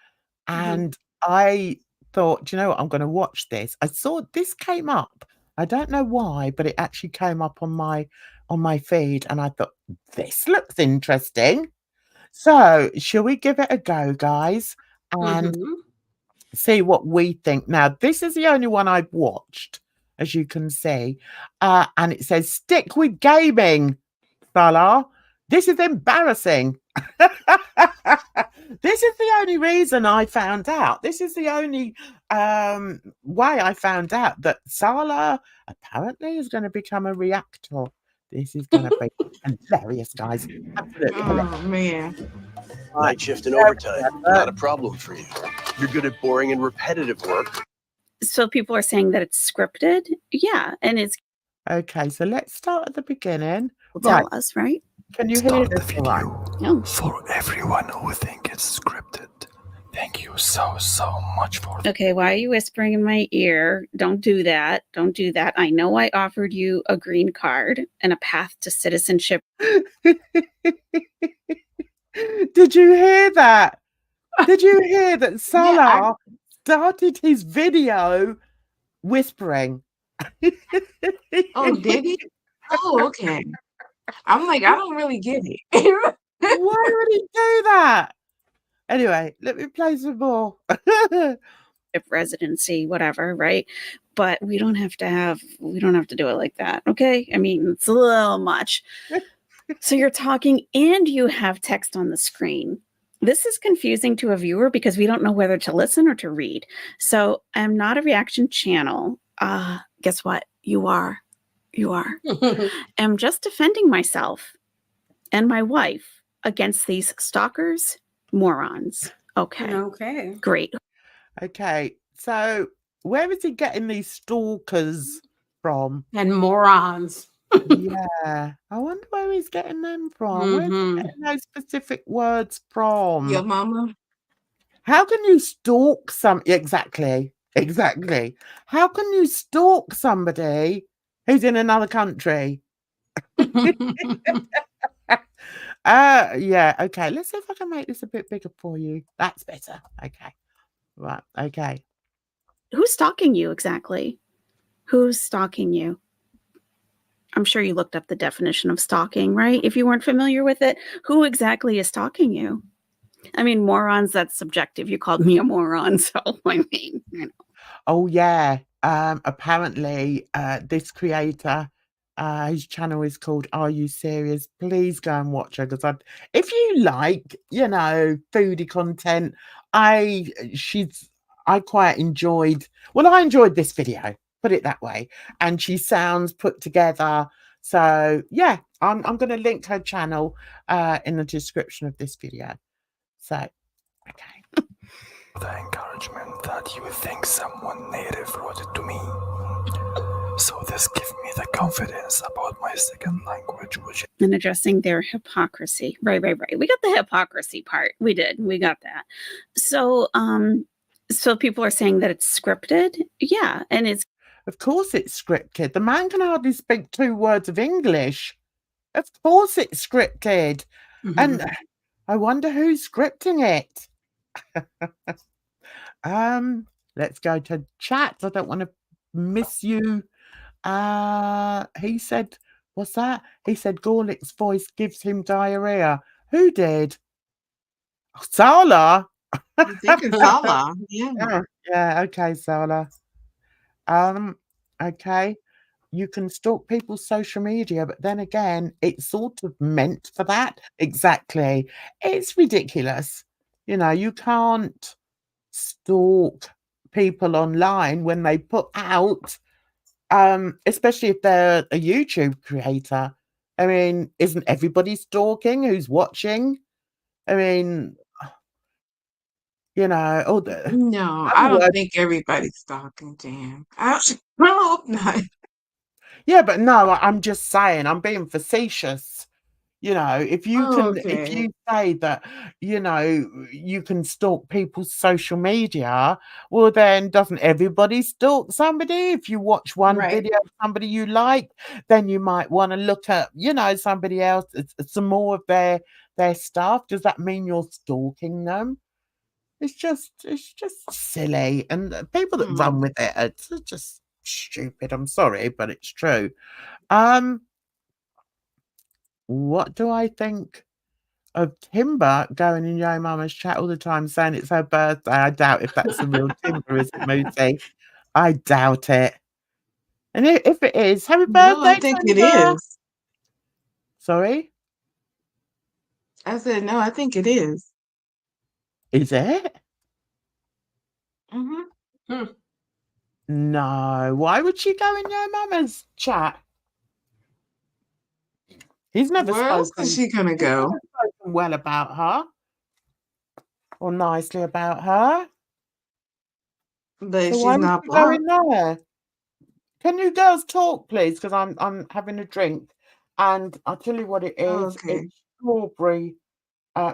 And I thought, do you know what? I'm going to watch this. I saw this came up. I don't know why, but it actually came up on my feed, and I thought this looks interesting. So, shall we give it a go, guys, and Mm-hmm. see what we think? Now, this is the only one I've watched, as you can see, and it says stick with gaming, Salah. This is embarrassing. This is the only reason I found out. This is the only way I found out that Salah apparently is going to become a reactor. This is going to be hilarious, guys. Absolutely hilarious. Oh man. Night shift and overtime, not a problem for you. You're good at boring and repetitive work. So people are saying that it's scripted. Yeah, and it's Okay, so let's start at the beginning. tell Right. us, right? Can you hear Start the this? All right. video No. for everyone who think it's scripted. Thank you so much for Okay, why are you whispering in my ear? Don't do that. Don't do that. I know I offered you a green card and a path to citizenship. Did you hear that? Did you hear that Salah started his video whispering? Oh, did he? Oh, okay. I'm like, I don't really get it. Why would he do that? Anyway, let me play some more. Residency, whatever, right? But we don't have to do it like that. Okay. I mean, it's a little much. So you're talking and you have text on the screen. This is confusing to a viewer because we don't know whether to listen or to read. So I'm not a reaction channel. Guess what? You are. I'm just defending myself and my wife against these stalkers, morons. Okay. Okay. Great. Okay, so where is he getting these stalkers from? And morons. Yeah. I wonder where he's getting them from. Where's he Mhm. getting those specific words Your from? mama? How can you stalk exactly. How can you stalk somebody who's in another country? Yeah, okay. Let's see if I can make this a bit bigger for you. That's better. Okay. Right. Okay. Who's stalking you exactly? Who's stalking you? I'm sure you looked up the definition of stalking, right? If you weren't familiar with it, who exactly is stalking you? I mean, morons, that's subjective. You called me a moron, so I mean, you know. Oh yeah. Apparently, this creator, his channel is called Are You Serious? Please go and watch her because if you like, foodie content, I quite enjoyed. Well, I enjoyed this video. Put it that way, and she sounds put together. So yeah, I'm going to link her channel in the description of this video. So okay. The encouragement that you think someone native wrote it to me. So this gives me the confidence about my second language, which And addressing their hypocrisy. Right. We got the hypocrisy part. We got that. So, so people are saying that it's scripted. Yeah. And it's, Of course it's scripted. The man can hardly speak 2 words of English. Of course it's scripted. And I wonder who's scripting it. Let's go to chat. I don't want to miss you. He said, what's that? He said Gorlic's voice gives him diarrhea. Who did? Oh, Salah. I think it's Salah. Yeah. Yeah, okay, Salah. Okay. You can stalk people's social media, but then again, it's sort of meant for that. Exactly. It's ridiculous. You can't stalk people online when they put out, especially if they're a YouTube creator. I mean, isn't everybody stalking who's watching? I mean, all the No, I other don't words. think everybody's stalking Jam. I hope not. Yeah, but no, I'm just saying, I'm being facetious. If you Okay. say that, you can stalk people's social media, well, then doesn't everybody stalk somebody? If you watch one Right. video of somebody you like, then you might want to look at, somebody else, some more of their stuff. Does that mean you're stalking them? It's just silly, and people that run with it, it's just stupid. I'm sorry, but it's true. What do I think of Timber going in Yo Mama's chat all the time saying it's her birthday? I doubt if that's the real Timber, is it, Moosey? I doubt it. And if it is, happy No, I birthday, think it Timber. is. Sorry? I said, no, I think it is. Is it? Mm-hmm. No. Why would she go in Yo Mama's chat? He's never Where else is she gonna go? spoken well about her or nicely about her. But So why she's would not she go blocked. in there? Can you girls talk, please? Because I'm having a drink, and I'll tell you what it is. Okay. It's strawberry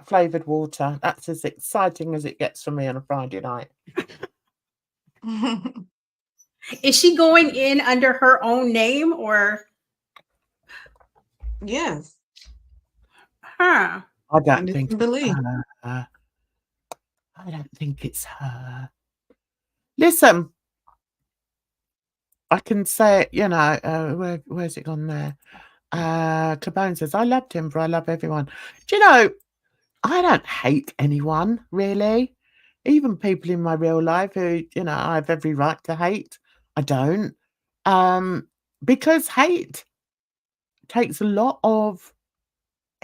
flavored water. That's as exciting as it gets for me on a Friday night. Is she going in under her own name or? Yes. Huh. I don't think it's Believe. her. I don't think it's her. Listen, I can say it, where's it gone there? Cabone says, I love Timber, I love everyone. Do you know, I don't hate anyone, really. Even people in my real life who, I have every right to hate. I don't. Because hate takes a lot of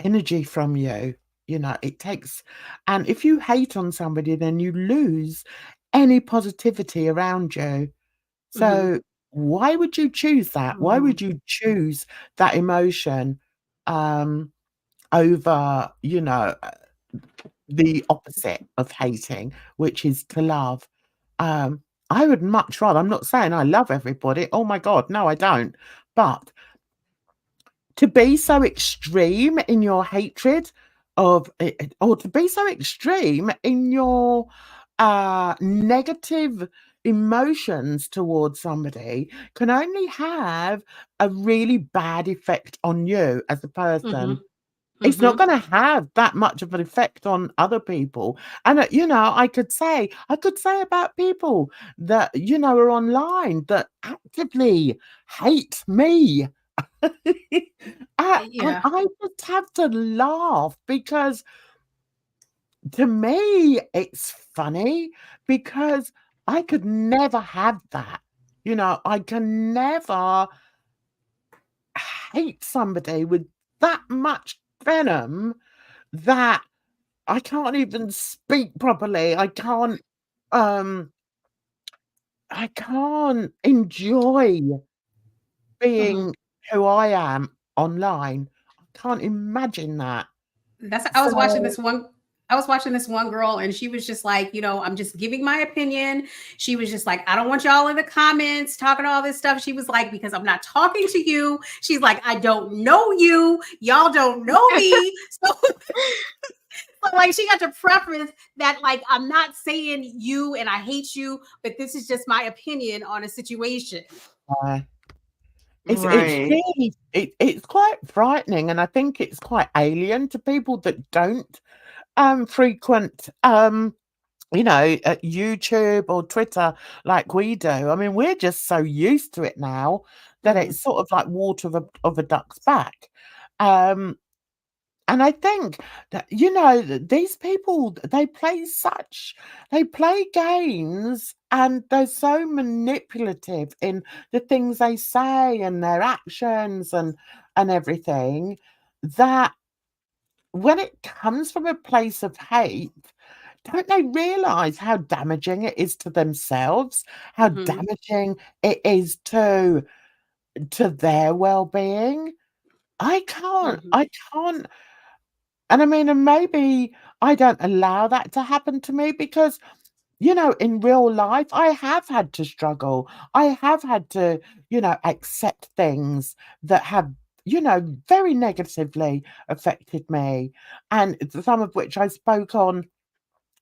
energy from you. It takes, and if you hate on somebody, then you lose any positivity around you. So why would you choose that? Why would you choose that emotion over, the opposite of hating, which is to love? I would much rather, I'm not saying I love everybody. Oh my God, no, I don't. But to be so extreme in your hatred of it, or to be so extreme in your negative emotions towards somebody can only have a really bad effect on you as a person. It's not going to have that much of an effect on other people. And, I could say about people that, are online that actively hate me. And Yeah. I just have to laugh because to me, it's funny because I could never have that. I can never hate somebody with that much venom that I can't even speak properly. Um I can't enjoy being who I am online. I can't imagine that. That's I was watching So this one. I was watching this one girl, and she was just like, I'm just giving my opinion. She was just like, I don't want y'all in the comments talking all this stuff. She was like, because I'm not talking to you. She's like, I don't know you. Y'all don't know me. So, like, she got to preference that, like, I'm not saying you and I hate you, but this is just my opinion on a situation. it's Right. really it's quite frightening, and I think it's quite alien to people that don't frequent YouTube or Twitter like we do. I mean, we're just so used to it now that it's sort of like water of a duck's back. And I think that, these people, they play games, and they're so manipulative in the things they say and their actions and everything, that when it comes from a place of hate, don't they realize how damaging it is to themselves, how damaging it is to their well-being? I can't. And I mean, and maybe I don't allow that to happen to me because, in real life, I have had to struggle. I have had to, accept things that have, very negatively affected me. And some of which I spoke on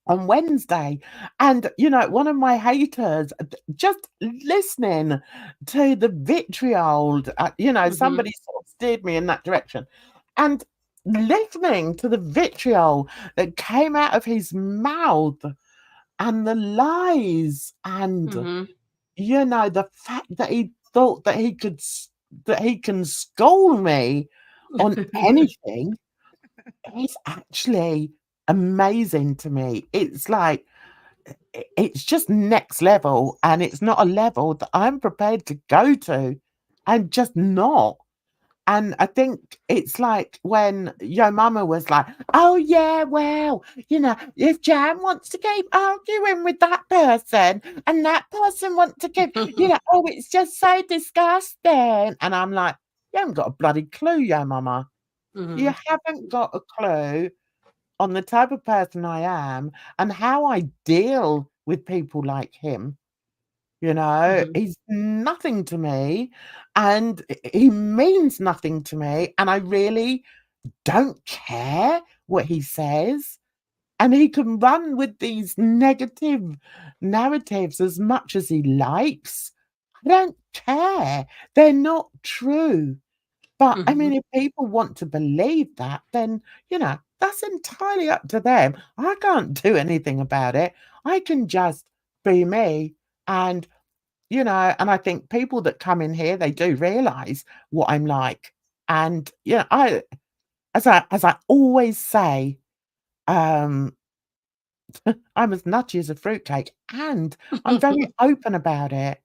Wednesday. And, one of my haters, just listening to the vitriol, somebody sort of steered me in that direction. And listening to the vitriol that came out of his mouth and the lies and, the fact that he thought that that he can scold me on anything is actually amazing to me. It's like, it's just next level, and it's not a level that I'm prepared to go to. I'm just not. And I think it's like when your mama was like, oh, yeah, well, if Jan wants to keep arguing with that person and that person wants to keep, oh, it's just so disgusting. And I'm like, you haven't got a bloody clue, your mama. You haven't got a clue on the type of person I am and how I deal with people like him. He's nothing to me, and he means nothing to me, and I really don't care what he says. And he can run with these negative narratives as much as he likes. I don't care. They're not true. But I mean, if people want to believe that, then, that's entirely up to them. I can't do anything about it. I can just be me. And, and I think people that come in here, they do realize what I'm like. And, as I always say, I'm as nutty as a fruitcake, and I'm very open about it.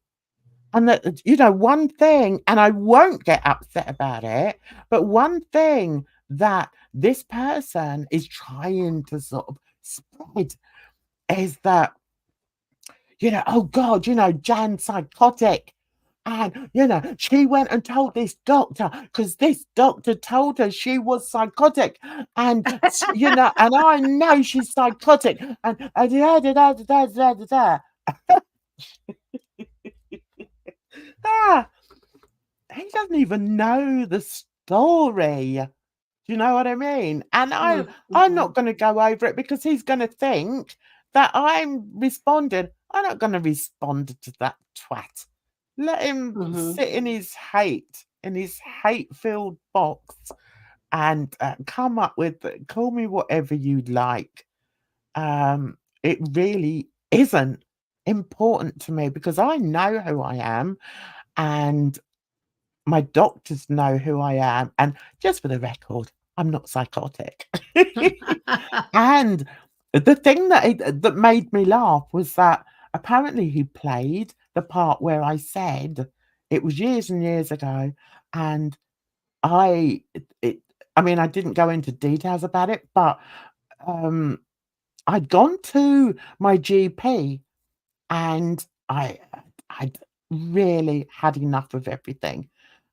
And that, one thing, and I won't get upset about it, but one thing that this person is trying to sort of spread is that, oh God, Jan's psychotic. And, she went and told this doctor because this doctor told her she was psychotic. And, and I know she's psychotic. And, da, da, da, da, da, da, da. He doesn't even know the story. Do you know what I mean? And I'm not going to go over it because he's going to think that I'm responding. I'm not going to respond to that twat. Let him sit in his hate-filled box, and come up with, call me whatever you like. It really isn't important to me because I know who I am, and my doctors know who I am. And just for the record, I'm not psychotic. And the thing that made me laugh was that apparently he played the part where I said, it was years and years ago, and I mean, I didn't go into details about it, but I'd gone to my GP, and I'd really had enough of everything.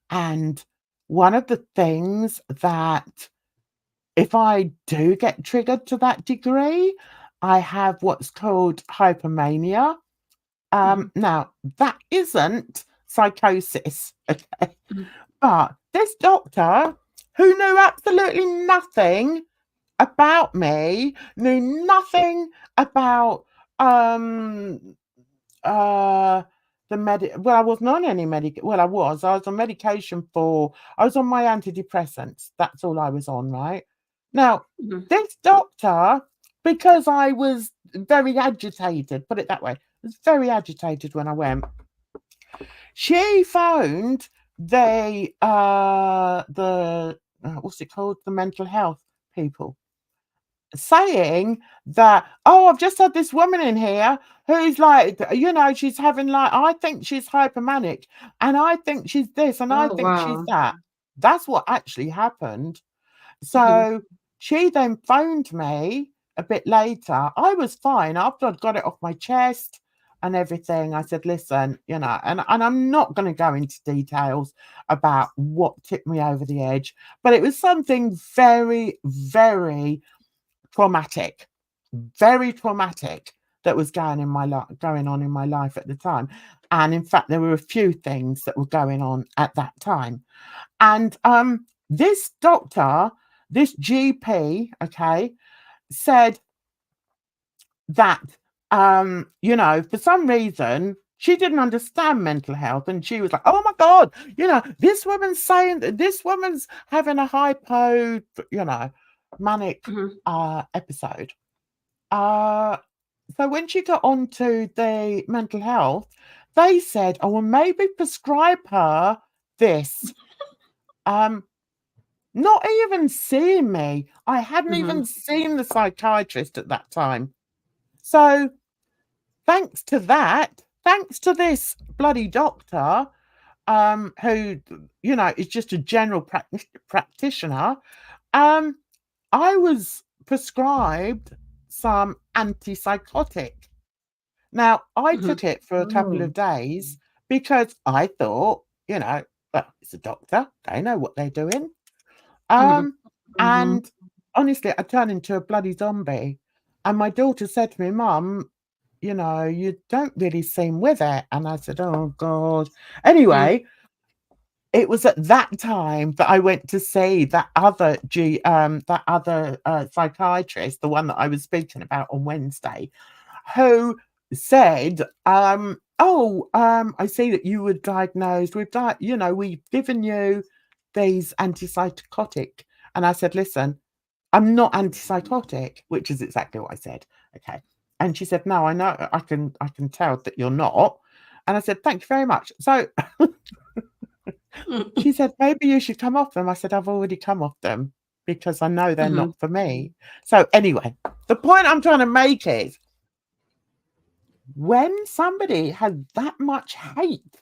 And one of the things that, if I do get triggered to that degree, I have what's called hypomania. Now, that isn't psychosis, okay? But this doctor, who knew absolutely nothing about me, knew nothing about well, I wasn't on any I was on medication I was on my antidepressants. That's all I was on, right? Now, this doctor, because I was very agitated, put it that way, I was very agitated when I went, she phoned the what's it called? The mental health people, saying that, oh, I've just had this woman in here who's like, she's having like, I think she's hypomanic, and I think she's this, and I think she's that. That's what actually happened. So she then phoned me a bit later. I was fine after I'd got it off my chest and everything. I said, listen, and I'm not going to go into details about what tipped me over the edge, but it was something very, very traumatic, very traumatic that was going on in my life at the time. And in fact, there were a few things that were going on at that time. And this doctor, this GP, okay, said that for some reason she didn't understand mental health, and she was like, oh my God, this woman's saying that this woman's having a manic episode. So when she got onto the mental health, they said, oh, well, maybe prescribe her this. Not even seeing me. I hadn't even seen the psychiatrist at that time. So thanks to this bloody doctor, who, is just a general practitioner, I was prescribed some antipsychotic. Now, I took it for a couple of days because I thought, well, it's a doctor. They know what they're doing. And honestly, I turned into a bloody zombie. And my daughter said to me, Mum, you don't really seem with it. And I said, oh, God. Anyway, it was at that time that I went to see that other psychiatrist, the one that I was speaking about on Wednesday, who said, I see that you were diagnosed with we've given you these antipsychotic. And I said, listen, I'm not antipsychotic, which is exactly what I said. Okay. And she said, no, I know, I can tell that you're not. And I said, thank you very much. So she said, maybe you should come off them. I said, I've already come off them because I know they're not for me. So anyway, the point I'm trying to make is, when somebody has that much hate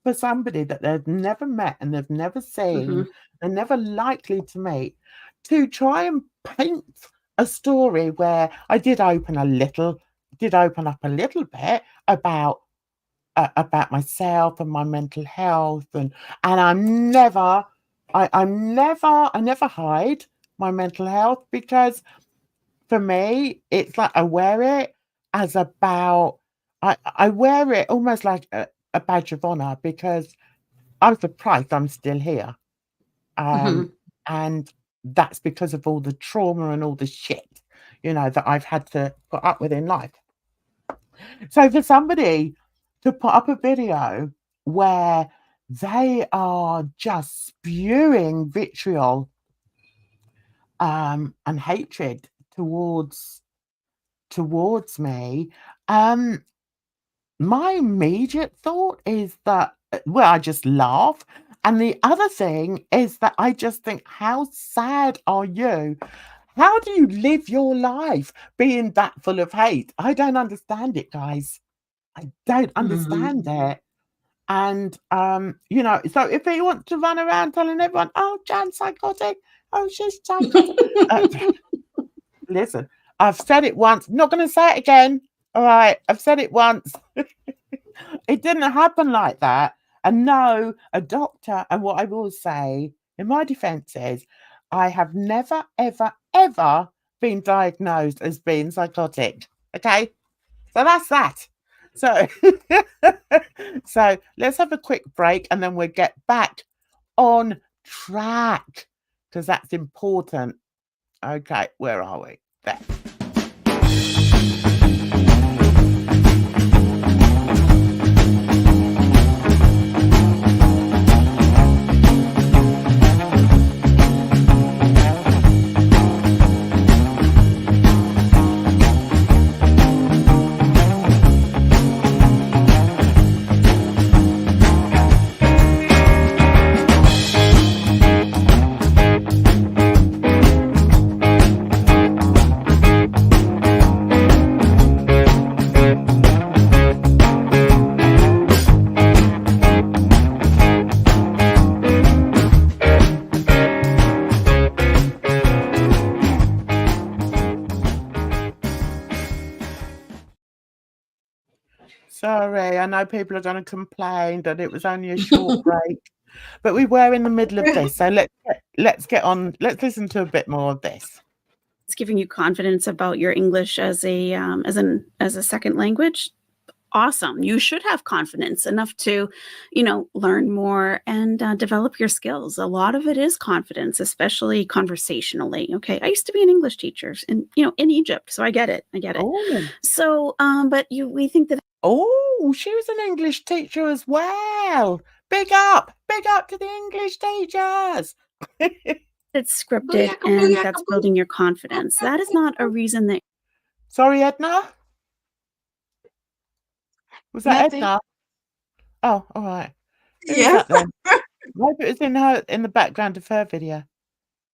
for somebody that they've never met and they've never seen, they're never likely to meet, to try and paint a story where I did open up a little bit about myself and my mental health, and I never hide my mental health, because for me it's like I wear it as I wear it almost like a badge of honor, because I'm surprised I'm still here. And that's because of all the trauma and all the shit, that I've had to put up with in life. So for somebody to put up a video where they are just spewing vitriol and hatred towards me, my immediate thought is that, I just laugh. And the other thing is that I just think, how sad are you? How do you live your life being that full of hate? I don't understand it, guys. I don't understand it. And, so if he wants to run around telling everyone, oh, Jan's psychotic, oh, she's psychotic. Listen, I've said it once, not going to say it again. All right, I've said it once. It didn't happen like that. And no, a doctor, and what I will say in my defense is, I have never, ever, ever been diagnosed as being psychotic. Okay? So that's that. So, so let's have a quick break and then we'll get back on track because that's important. Okay, where are we? There. Sorry, I know people are going to complain that it was only a short break, but we were in the middle of this. So let's get on. Let's listen to a bit more of this. It's giving you confidence about your English as a second language. Awesome. You should have confidence enough to, learn more and develop your skills. A lot of it is confidence, especially conversationally. Okay. I used to be an English teacher in Egypt. So I get it. Oh. So, but we think that. Oh, she was an English teacher as well. Big up to the English teachers. It's scripted and that's building your confidence. That is not a reason that. Sorry, Edna. Was that Nothing. Edna? Oh, all right. Who Yes. is that then? Maybe it was in the background of her video.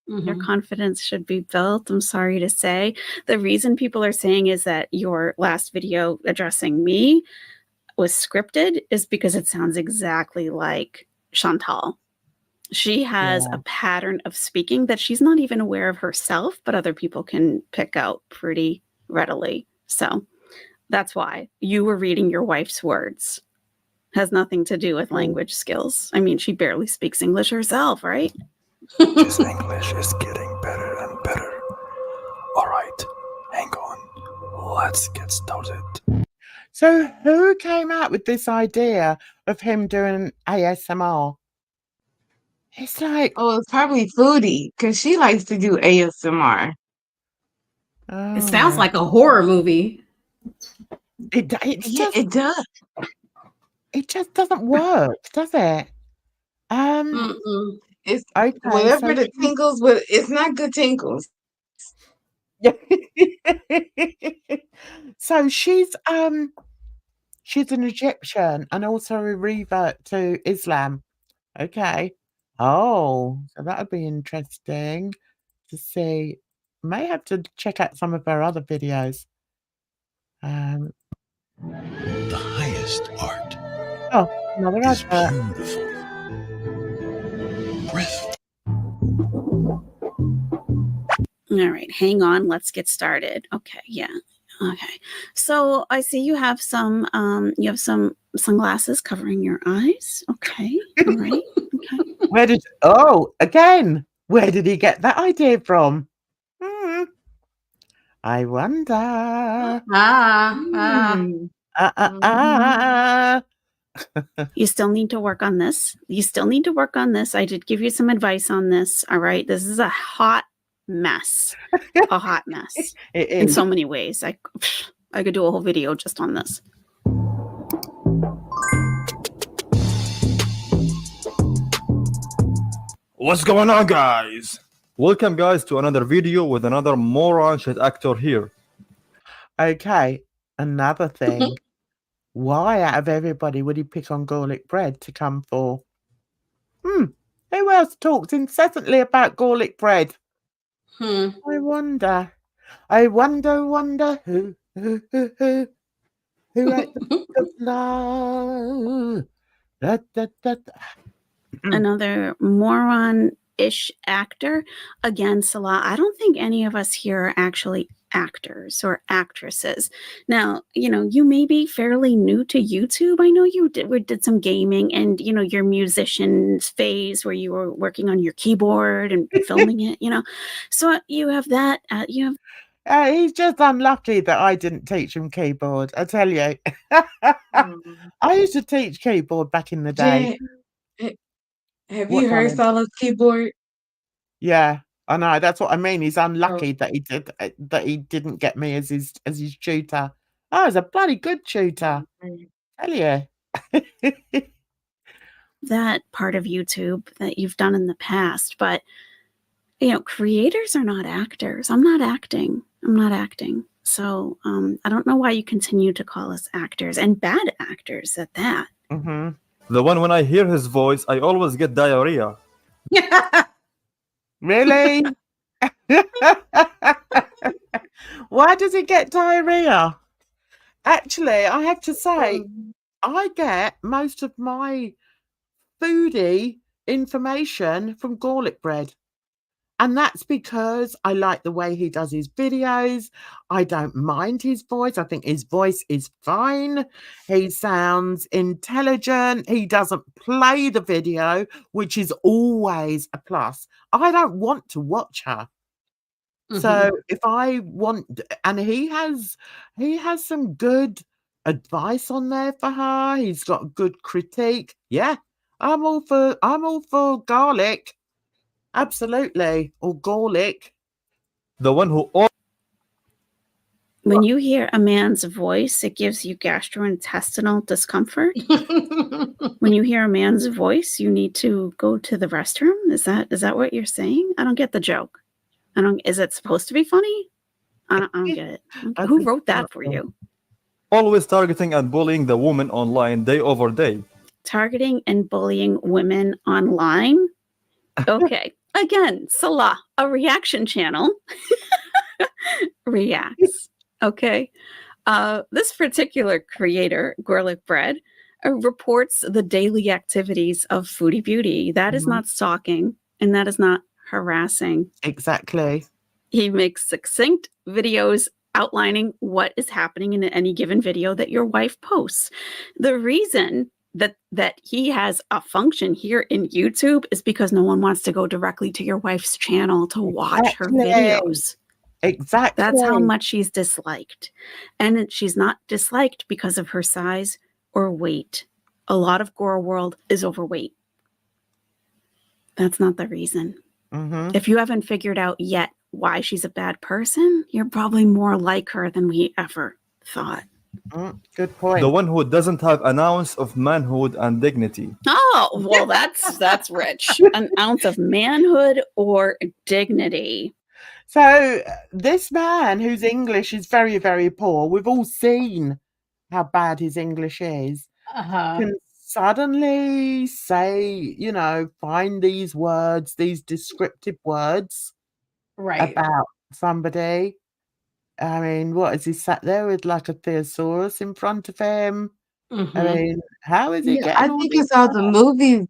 Your confidence should be built. I'm sorry to say. The reason people are saying is that your last video addressing me was scripted is because it sounds exactly like Chantal. She has a pattern of speaking that she's not even aware of herself, but other people can pick out pretty readily. So that's why you were reading your wife's words. Has nothing to do with language skills. I mean, she barely speaks English herself, right? His English is getting better and better. All right, hang on. Let's get started. So who came out with this idea of him doing ASMR? It's like... Oh, it's probably Foodie, because she likes to do ASMR. It sounds like a horror movie. It does. It just doesn't work, does it? It's okay, whatever the tingles, but it's not good tingles. So she's an Egyptian and also a revert to Islam. Okay. Oh, so that would be interesting to see. May have to check out some of her other videos. The highest art. Oh, another is advert. beautiful. All right, hang on. Let's get started. Okay, yeah. Okay. So I see you have some sunglasses covering your eyes. Okay. All right. Okay. Where did he get that idea from? I wonder. You still need to work on this. You still need to work on this. I did give you some advice on this. All right. This is a hot mess. A hot mess. It In is. so many ways. I could do a whole video just on this. What's going on, guys? Welcome, guys, to another video with another moron shit actor here. Okay, another thing. Why out of everybody would he pick on Gorlic bread to come for? Who else talks incessantly about Gorlic bread? I wonder who ate the love. Da, da, da, da. Another moron-ish actor. Again, Salah, I don't think any of us here are actually actors or actresses. Now, you may be fairly new to YouTube. I know you did some gaming and, your musician's phase where you were working on your keyboard and filming it, So you have that. He's just unlucky that I didn't teach him keyboard. I tell you. I used to teach keyboard back in the day. Jen, have What, you heard darling? Salah's keyboard? Yeah, I know. That's what I mean. He's unlucky that he didn't get me as his tutor. I was a bloody good tutor. Tell you. That part of YouTube that you've done in the past, but creators are not actors. I'm not acting. So I don't know why you continue to call us actors, and bad actors at that. The one when I hear his voice, I always get diarrhea. Really? Why does he get diarrhea? Actually, I have to say, I get most of my foodie information from Gorlic bread. And that's because I like the way he does his videos. I don't mind his voice. I think his voice is fine. He sounds intelligent. He doesn't play the video, which is always a plus. I don't want to watch her. So if I want, and he has some good advice on there for her. He's got good critique. Yeah, I'm all for garlic. Absolutely. Or Gorlic. The one who When you hear a man's voice, it gives you gastrointestinal discomfort. When you hear a man's voice, you need to go to the restroom. Is that what you're saying? I don't get the joke. Is it supposed to be funny? I don't get it. Who wrote that for you? always targeting and bullying the woman online day over day. Targeting and bullying women online? Okay. Again, Salah, a reaction channel, reacts. Okay. This particular creator, Gorlic Bread, reports the daily activities of Foodie Beauty. That is not stalking, and that is not harassing. Exactly. He makes succinct videos outlining what is happening in any given video that your wife posts. The reason that he has a function here in YouTube is because no one wants to go directly to your wife's channel to watch her videos. Exactly. That's how much she's disliked. And she's not disliked because of her size or weight. A lot of Gore World is overweight. That's not the reason. If you haven't figured out yet why she's a bad person, you're probably more like her than we ever thought. Good point. The one who doesn't have an ounce of manhood and dignity. Oh, well, that's rich. An ounce of manhood or dignity. So this man whose English is very, very poor, we've all seen how bad his English is, can suddenly say, find these words, these descriptive words about somebody. I mean, what is he sat there with like a thesaurus in front of him? I mean, how is he getting I think it's all the movies,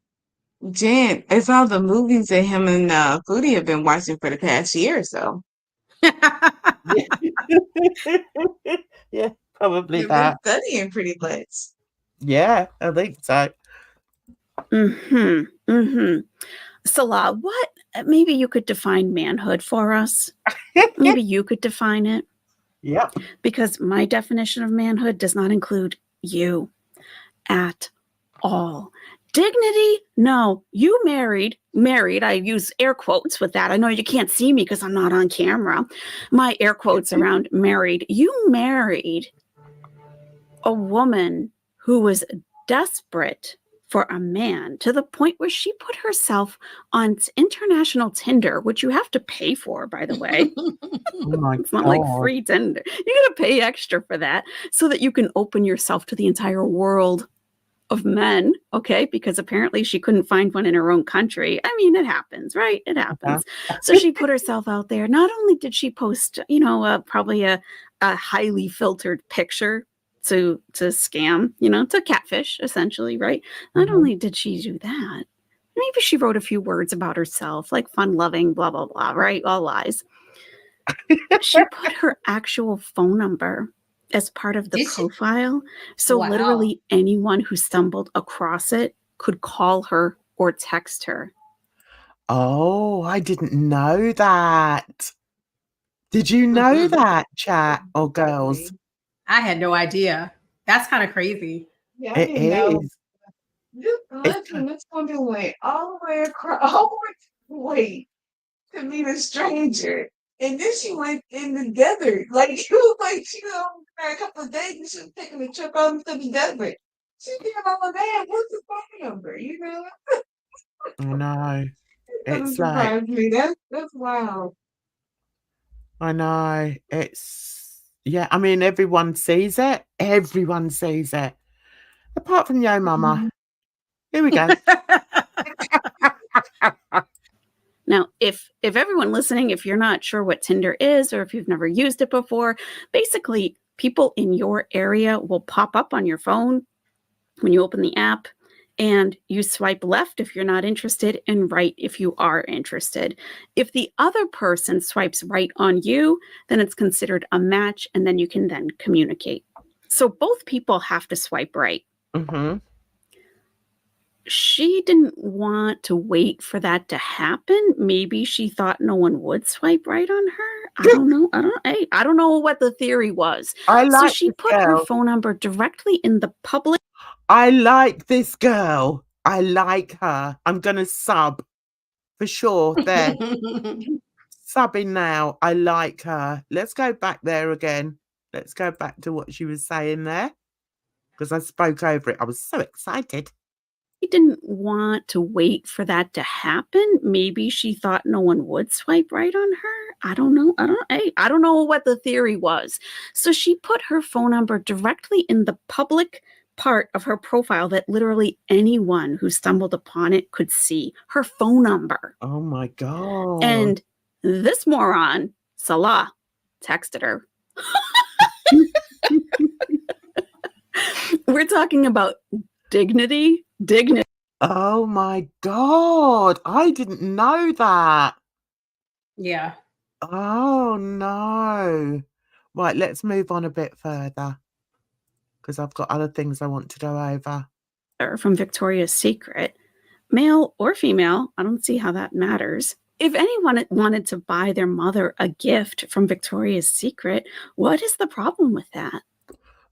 Jen. It's all the movies that him and Foodie have been watching for the past year or so. Yeah, probably They've that. been studying pretty much. Yeah, I think so. Salah, what? Maybe you could define manhood for us. Maybe you could define it. Yep. Because my definition of manhood does not include you at all. Dignity? No, you married, I use air quotes with that. I know you can't see me because I'm not on camera. My air quotes around married. You married a woman who was desperate for a man to the point where she put herself on international Tinder, which you have to pay for, by the way. Oh my It's not God. like free Tinder. You got to pay extra for that so that you can open yourself to the entire world of men, okay? Because apparently she couldn't find one in her own country. I mean, it happens, right? It happens. So she put herself out there. Not only did she post, probably a highly filtered picture to scam, to catfish, essentially, right? Not only did she do that, maybe she wrote a few words about herself, like fun-loving, blah, blah, blah, right? All lies. She put her actual phone number as part of the Did she? profile. So Wow. literally anyone who stumbled across it could call her or text her. Oh, I didn't know that. Did you know that, chat or girls? I had no idea. That's kind of crazy. Yeah, I It didn't know. is. This woman went all the way across, wait, to meet a stranger. And then she went in the desert. Like, it was like she was over a couple of days and she was taking a trip out to the desert. She did all of that. What's the phone number? I know. It doesn't It's like, surprise me. That's wild. I know. It's, yeah, I mean, everyone sees it. Everyone sees it. Apart from Yo Mama. Here we go. Now, if everyone listening, if you're not sure what Tinder is or if you've never used it before, basically people in your area will pop up on your phone when you open the app, and you swipe left if you're not interested and right if you are interested. If the other person swipes right on you, then it's considered a match, and then you can then communicate. So both people have to swipe right. Mm-hmm. She didn't want to wait for that to happen. Maybe she thought no one would swipe right on her. I don't know. I don't know what the theory was. So she put her phone number directly in the public. I like this girl. I like her. I'm going to sub for sure. There. Subbing now. I like her. Let's go back there again. Let's go back to what she was saying there. Because I spoke over it. I was so excited. She didn't want to wait for that to happen. Maybe she thought no one would swipe right on her. I don't know. I don't know what the theory was. So she put her phone number directly in the public part of her profile that literally anyone who stumbled upon it could see her phone number. Oh my God. And this moron, Salah, texted her. We're talking about dignity. Oh my God. I didn't know that. Yeah. Oh no. Right, let's move on a bit further. Because I've got other things I want to go over. From Victoria's Secret, male or female, I don't see how that matters. If anyone wanted to buy their mother a gift from Victoria's Secret, what is the problem with that?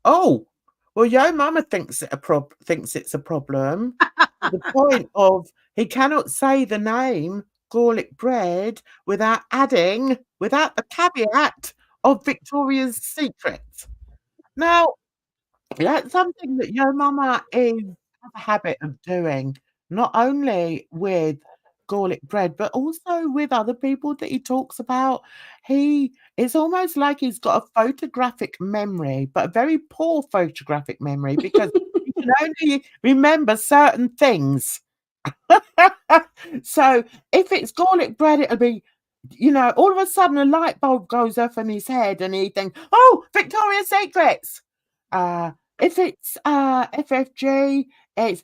Oh, well, Yo Mama thinks it's a problem. To the point of he cannot say the name Gorlic bread without the caveat of Victoria's Secret. Now, that's something that Yo Mama has a habit of doing, not only with Gorlic bread, but also with other people that he talks about. It's almost like he's got a photographic memory, but a very poor photographic memory because he can only remember certain things. So if it's Gorlic bread, it'll be, all of a sudden a light bulb goes off in his head and he thinks, oh, Victoria's Secrets. If it's FFG, it's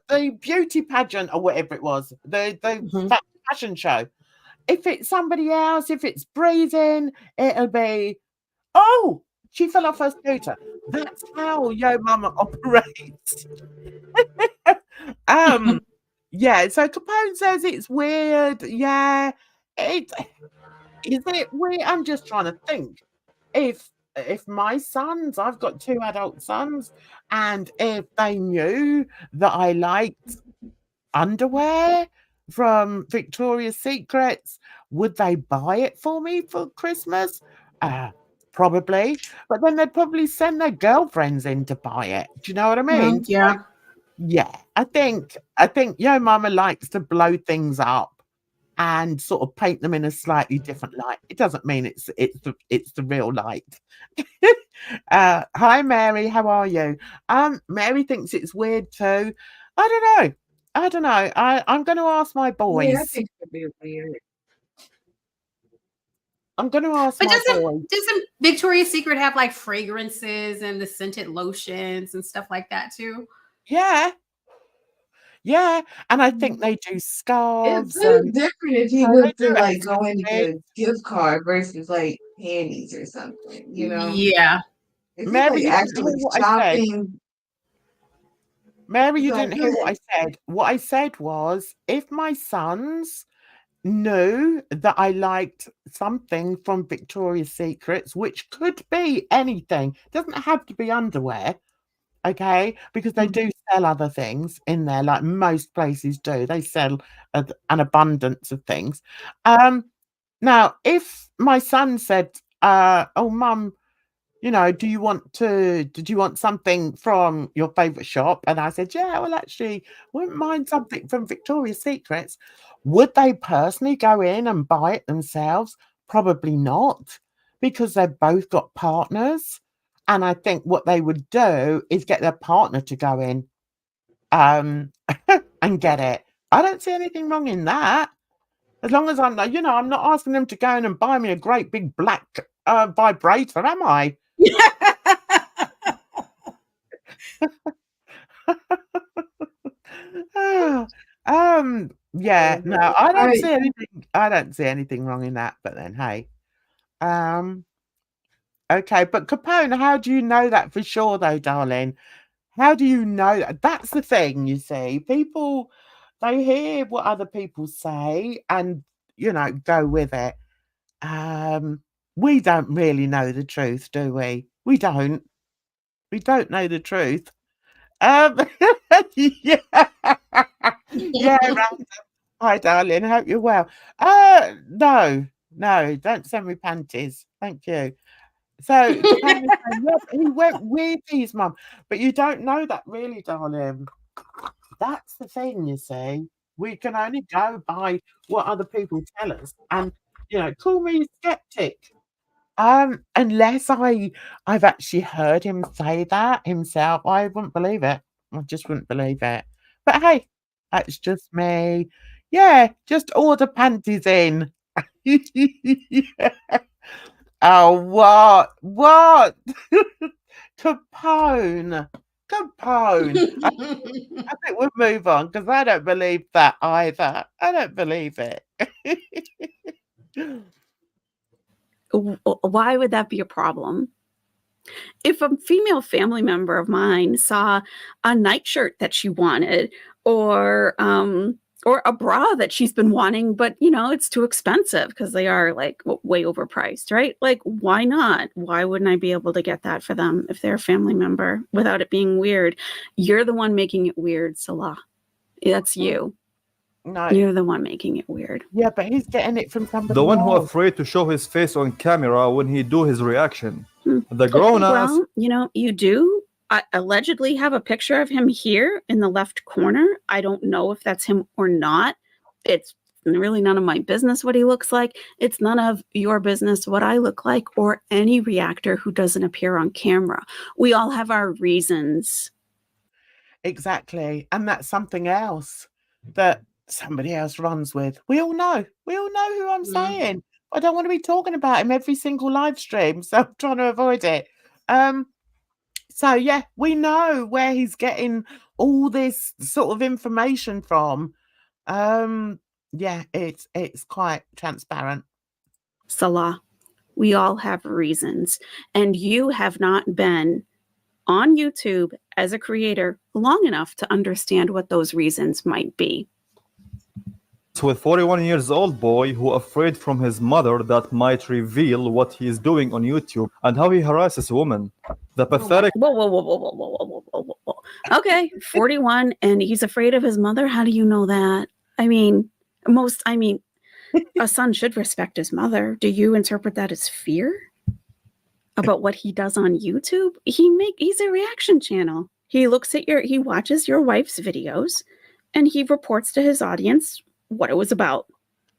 the beauty pageant or whatever it was, the fashion show. If it's somebody else, if it's Breezin, it'll be she fell off her scooter. That's how Yo Mama operates. Yeah. So Capone says it's weird. Yeah, is it weird? I'm just trying to think. If if my sons, I've got 2 adult sons, and if they knew that I liked underwear from Victoria's Secrets, would they buy it for me for Christmas? Probably, but then they'd probably send their girlfriends in to buy it. Do you know what I mean? Mhm, yeah. Yeah, I think Yo Mama likes to blow things up and sort of paint them in a slightly different light. It doesn't mean it's the real light. Hi Mary, how are you? Mary thinks it's weird too. I don't know. I'm going to ask my Yeah, I boys. think it'd be weird. I'm going to ask But my boys. doesn't Victoria's Secret have like fragrances and the scented lotions and stuff like that too? Yeah, and I think they do It's scarves pretty and different if he they was do to like go in and get accessories. a gift card versus like panties or something, you know? Yeah. If he's Mary, like you didn't actually hear what I said. shopping, Mary, you go didn't hear what ahead. I said. What I said was, if my sons knew that I liked something from Victoria's Secrets, which could be anything, doesn't have to be underwear, okay? Because they do sell other things in there, like most places do. They sell an abundance of things. Now, if my son said, "Oh, Mum, you know, did you want something from your favorite shop?" And I said, "Yeah, well, actually, wouldn't mind something from Victoria's Secrets." Would they personally go in and buy it themselves? Probably not, because they've both got partners. And I think what they would do is get their partner to go in and get it. I don't see anything wrong in that. As long as I'm not asking them to go in and buy me a great big black vibrator, am I? Yeah, no, I don't see anything wrong in that, but then hey. Okay, but Capone, how do you know that for sure though, darling? How do you know that? That's the thing, you see. People, they hear what other people say and go with it. We don't really know the truth, do we? We don't. We don't know the truth. Yeah. Yeah, Random. Hi, darling. Hope you're well. No, don't send me panties. Thank you. So, Capone is saying, yeah, but he went with his mum. But you don't know that really, darling. That's the thing, you see. We can only go by what other people tell us. And, call me a skeptic. Unless I've actually heard him say that himself, I wouldn't believe it. I just wouldn't believe it. But hey, that's just me. Yeah, just order panties in. Yeah. Oh, what? What? Capone. I think we'll move on because I don't believe that either. I don't believe it. Why would that be a problem? If a female family member of mine saw a nightshirt that she wanted or a bra that she's been wanting, but it's too expensive because they are like way overpriced, right? Like, why not? Why wouldn't I be able to get that for them if they're a family member without it being weird? You're the one making it weird, Salah. That's you. No. You're the one making it weird. Yeah, but he's getting it from somebody The one who else. afraid to show his face on camera when he do his reaction. The grown-ass. Well, you do. I allegedly have a picture of him here in the left corner. I don't know if that's him or not. It's really none of my business what he looks like. It's none of your business what I look like or any reactor who doesn't appear on camera. We all have our reasons. Exactly. And that's something else that somebody else runs with. We all know who I'm saying. I don't want to be talking about him every single live stream, so I'm trying to avoid it. So yeah, we know where he's getting all this sort of information from. Yeah, it's quite transparent. Salah, we all have reasons, and you have not been on YouTube as a creator long enough to understand what those reasons might be. with 41 years old boy who afraid from his mother that might reveal what he is doing on YouTube and how he harasses women. The pathetic Whoa, whoa, whoa, whoa, whoa, whoa, whoa, whoa, whoa, whoa. Okay, 41, and he's afraid of his mother. How do you know that? I mean, a son should respect his mother. Do you interpret that as fear about what he does on YouTube? He's a reaction channel. He watches your wife's videos, and he reports to his audience what it was about.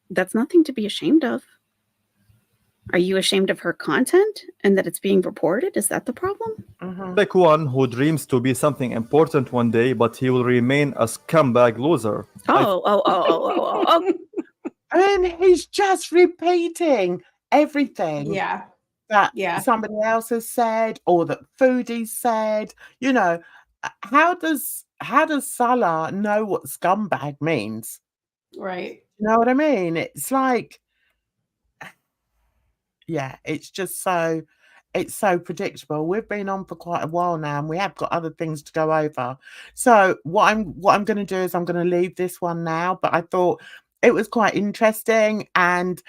That's nothing to be ashamed of. Are you ashamed of her content and that it's being reported? Is that the problem? like one who dreams to be something important one day, but he will remain a scumbag loser. Oh. And he's just repeating everything that somebody else has said or that Foodie said. You know, how does Salah know what scumbag means? Right. You know what I mean? It's like, yeah, it's just so predictable. We've been on for quite a while now, and we have got other things to go over. So what I'm going to do is I'm going to leave this one now. But I thought it was quite interesting, and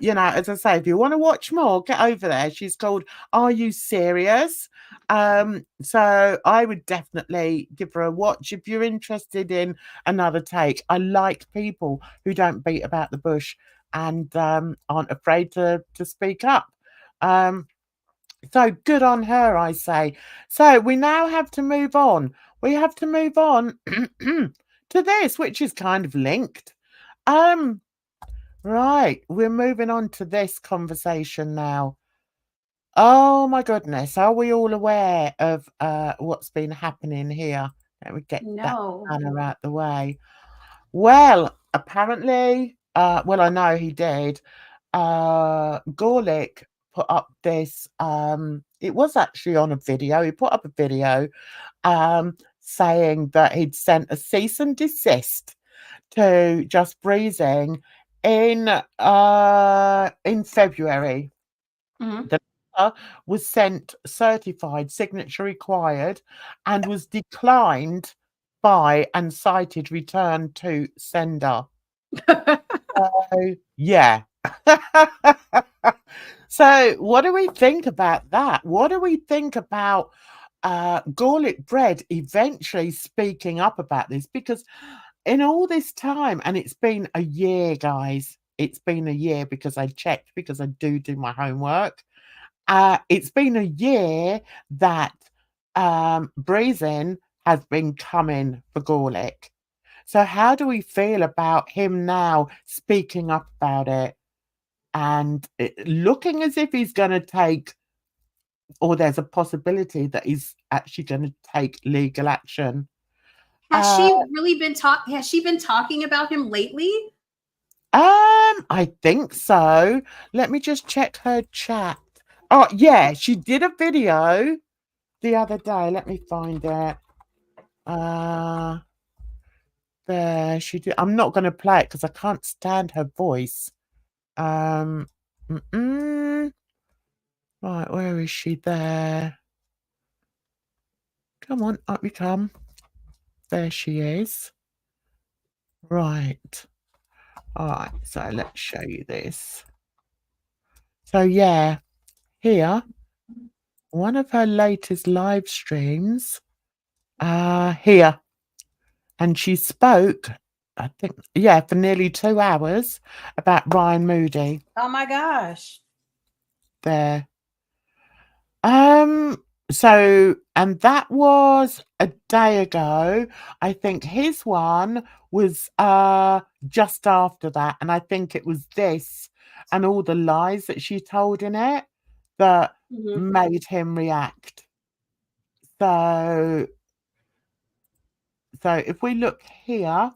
you know, as I say, if you want to watch more, get over there. She's called Are You Serious? So I would definitely give her a watch if you're interested in another take. I like people who don't beat about the bush and aren't afraid to speak up. So good on her, I say. So we now have to move on. We have to move on to this, which is kind of linked. Right, we're moving on to this conversation now. Oh my goodness, are we all aware of what's been happening here? Let me get that banner out the way. Well, apparently, well, I know he did. Gorlic put up this, it was actually on a video. He put up a video saying that he'd sent a cease and desist to Just Breezing in February. The letter was sent certified, signature required, and was declined by and cited return to sender. So, yeah. So what do we think about that? What do we think about Gorlic Bread eventually speaking up about this? Because in all this time, and it's been a year, guys, it's been a year because I checked, because I do my homework. It's been a year that Breezin has been coming for Gorlic. So how do we feel about him now speaking up about it and looking as if he's going to take, or there's a possibility that he's actually going to take legal action? Has she really been Has she been talking about him lately? I think so. Let me just check her chat. Oh, yeah, she did a video the other day. Let me find it. There she did. I'm not going to play it because I can't stand her voice. Right, where is she? There. Come on, up you come. There she is. Right. All right, so let's show you this. So yeah, here, one of her latest live streams, here, and she spoke, I think, yeah, for nearly 2 hours about Ryan Moody. Oh my gosh. There. So, and that was a day ago. I think his one was just after that, and I think it was this and all the lies that she told in it that made him react. So if we look here,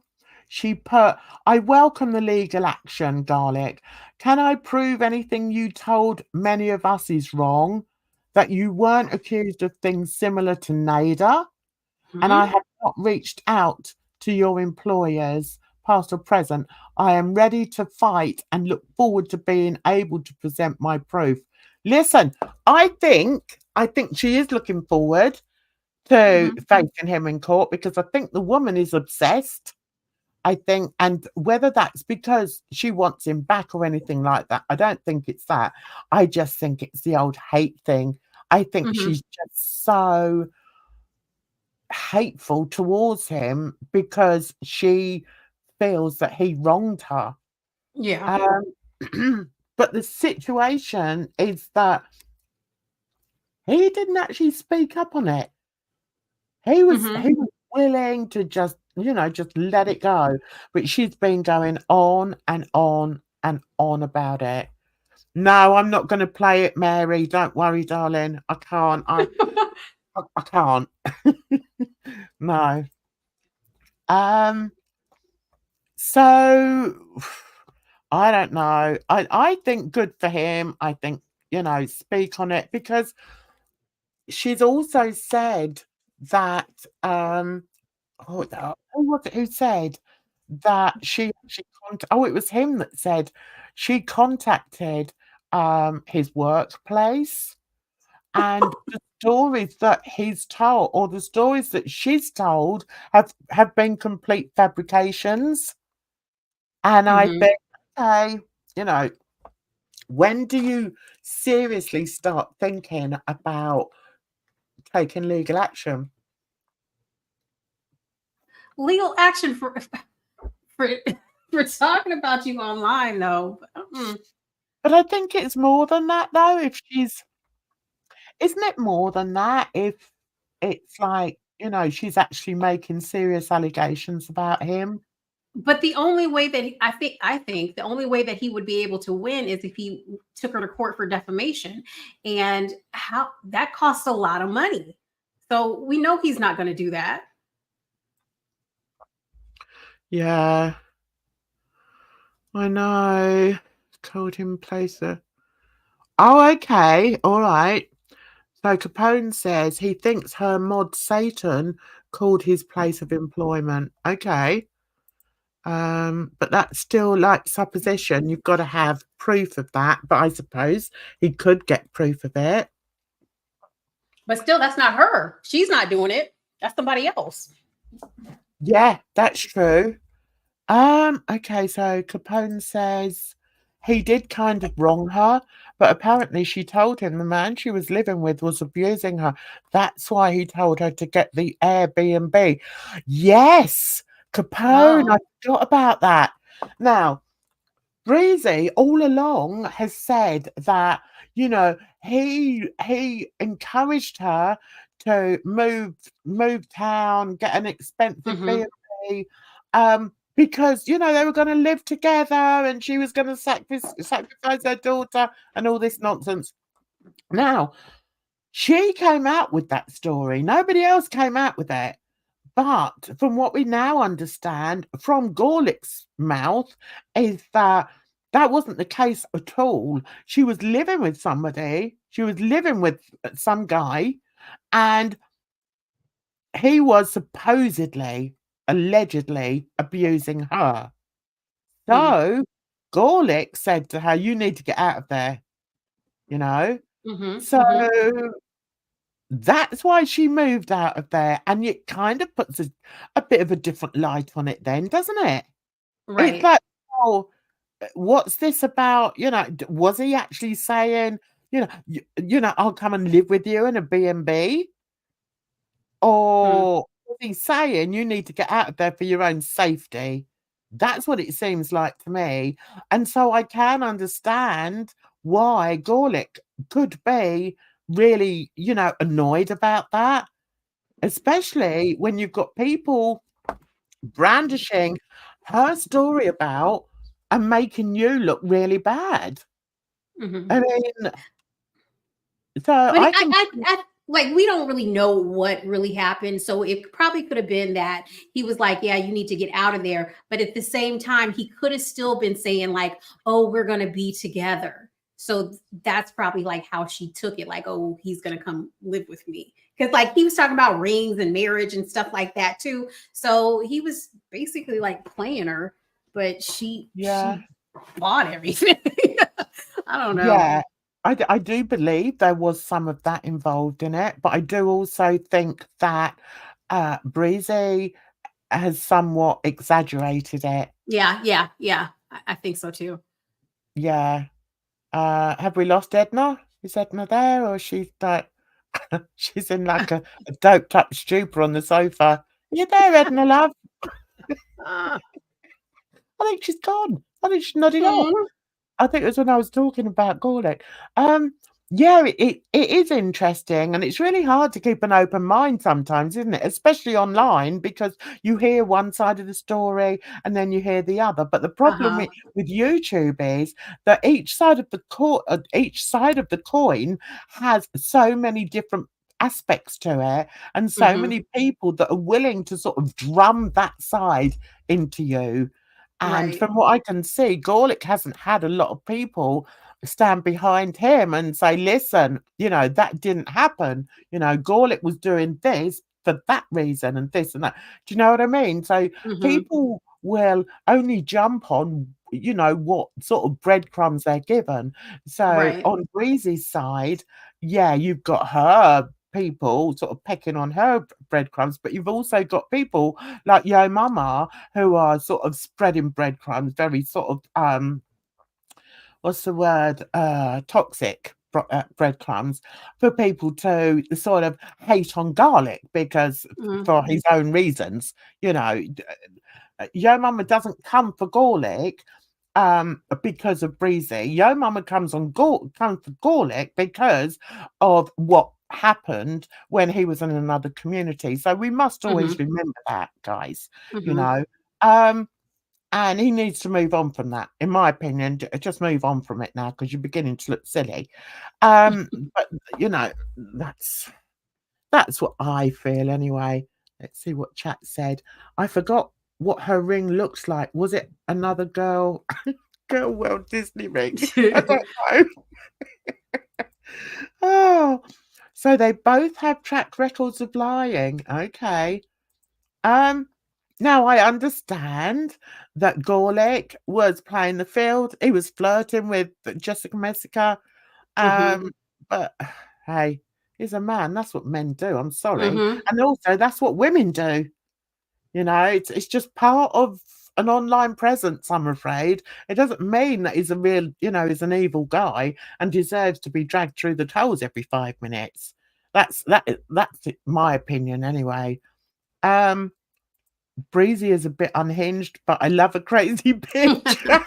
she put, I welcome the legal action, Garlic. Can I prove anything you told many of us is wrong? That you weren't accused of things similar to Nader? And I have not reached out to your employers, past or present. I am ready to fight and look forward to being able to present my proof. Listen, I think she is looking forward to facing him in court, because I think the woman is obsessed. I think, and whether that's because she wants him back or anything like that, I don't think it's that. I just think it's the old hate thing. I think Mhm. she's just so hateful towards him because she feels that he wronged her. Yeah. But the situation is that he didn't actually speak up on it. He was willing to just, just let it go. But she's been going on and on and on about it. No, I'm not going to play it, Mary. Don't worry, darling. I can't. I can't. No. So I don't know. I think good for him. I think, speak on it, because she's also said that who was it who said that she it was him that said she contacted his workplace, and the stories that he's told, or the stories that she's told, have been complete fabrications. And I think, okay, when do you seriously start thinking about taking legal action? Legal action for for talking about you online, though. But I think it's more than that, though. Isn't it more than that if it's like, she's actually making serious allegations about him? But the only way that I think the only way that he would be able to win is if he took her to court for defamation, and how that costs a lot of money. So we know he's not going to do that. Yeah, I know. Told him placer. Oh, okay, all right. So Capone says he thinks her mod Satan called his place of employment. Okay. But that's still like supposition. You've got to have proof of that. But I suppose he could get proof of it. But still, that's not her. She's not doing it. That's somebody else. Yeah, that's true. Okay, so Capone says he did kind of wrong her, but apparently she told him the man she was living with was abusing her. That's why he told her to get the Airbnb. Yes, Capone, I forgot about that. Now, Breezy all along has said that, he encouraged her to move town, get an expensive B&B, because, they were going to live together and she was going to sacrifice her daughter and all this nonsense. Now, she came out with that story. Nobody else came out with it. But from what we now understand from Gorlic's mouth is that wasn't the case at all. She was living with somebody. She was living with some guy, and he was allegedly abusing her. So Gorlic said to her, "You need to get out of there," So that's why she moved out of there, and it kind of puts a bit of a different light on it then, doesn't it? Right. It's like, oh, what's this about? Was he actually saying, I'll come and live with you in a B&B? Or was he saying you need to get out of there for your own safety? That's what it seems like to me. And so I can understand why Gorlic could be really, annoyed about that, especially when you've got people brandishing her story about and making you look really bad. I mean, so But I can. like, we don't really know what really happened. So it probably could have been that he was like, yeah, you need to get out of there. But at the same time, he could have still been saying like, oh, we're going to be together. So that's probably like how she took it. Like, oh, he's going to come live with me. Because like he was talking about rings and marriage and stuff like that too. So he was basically like playing her, but she bought everything. I don't know. Yeah. I do believe there was some of that involved in it, but I do also think that Breezy has somewhat exaggerated it. Yeah. I think so too. Yeah. Have we lost Edna? Is Edna there, or she's like she's in like a doped up stupor on the sofa? Are you there, Edna, love? I think she's gone. I think she's nodding off. I think it was when I was talking about Gorlic. Yeah, it is interesting, and it's really hard to keep an open mind sometimes, isn't it? Especially online, because you hear one side of the story and then you hear the other. But the problem with YouTube is that each side of the coin has so many different aspects to it, and so many people that are willing to sort of drum that side into you. And Right. from what I can see, Gorlic hasn't had a lot of people stand behind him and say, listen, that didn't happen. Gorlic was doing this for that reason and this and that. Do you know what I mean? So people will only jump on, what sort of breadcrumbs they're given. So Right. on Breezy's side, yeah, you've got her people sort of pecking on her breadcrumbs, but you've also got people like Yo Mama who are sort of spreading breadcrumbs, very sort of what's the word? Toxic breadcrumbs for people to sort of hate on Garlic because for his own reasons. Yo Mama doesn't come for Gorlic because of Breezy. Yo Mama comes for Gorlic because of what happened when he was in another community. So we must always remember that, guys. And he needs to move on from that, in my opinion. Just move on from it now, because you're beginning to look silly. But that's what I feel anyway. Let's see what chat said. I forgot what her ring looks like. Was it another girl World Disney ring? I don't know. Oh, so they both have track records of lying. Okay. Now I understand that Gorlic was playing the field. He was flirting with Jessica Messica. But hey, he's a man. That's what men do. I'm sorry. And also that's what women do. It's just part of an online presence, I'm afraid. It doesn't mean that he's a real, he's an evil guy and deserves to be dragged through the toes every 5 minutes. That's my opinion anyway. Breezy is a bit unhinged, but I love a crazy bitch.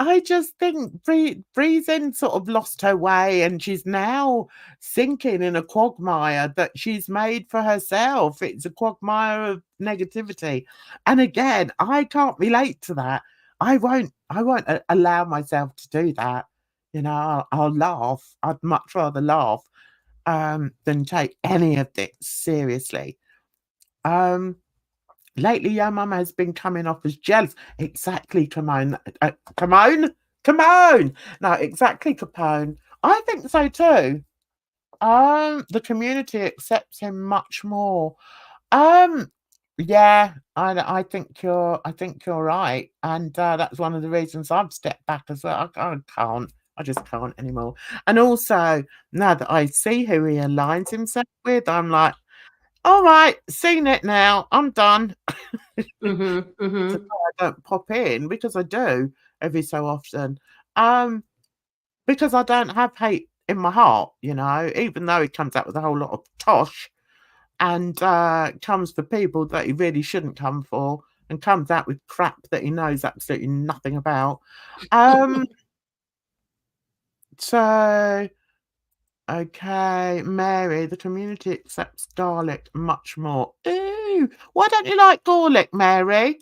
I just think Breezin sort of lost her way, and she's now sinking in a quagmire that she's made for herself. It's a quagmire of negativity, and again, I can't relate to that. I won't allow myself to do that. I'll laugh. I'd much rather laugh than take any of this seriously. Lately, Yo Mama has been coming off as jealous. Exactly, Capone. No, exactly, Capone. I think so too. The community accepts him much more. Yeah, I think you're right, and that's one of the reasons I've stepped back as well. I just can't anymore. And also, now that I see who he aligns himself with, I'm like, all right, seen it now. I'm done. So I don't pop in, because I do every so often. Because I don't have hate in my heart, even though he comes out with a whole lot of tosh and comes for people that he really shouldn't come for, and comes out with crap that he knows absolutely nothing about. So, okay, Mary, the community accepts Garlic much more. Ooh, why don't you like Gorlic, Mary?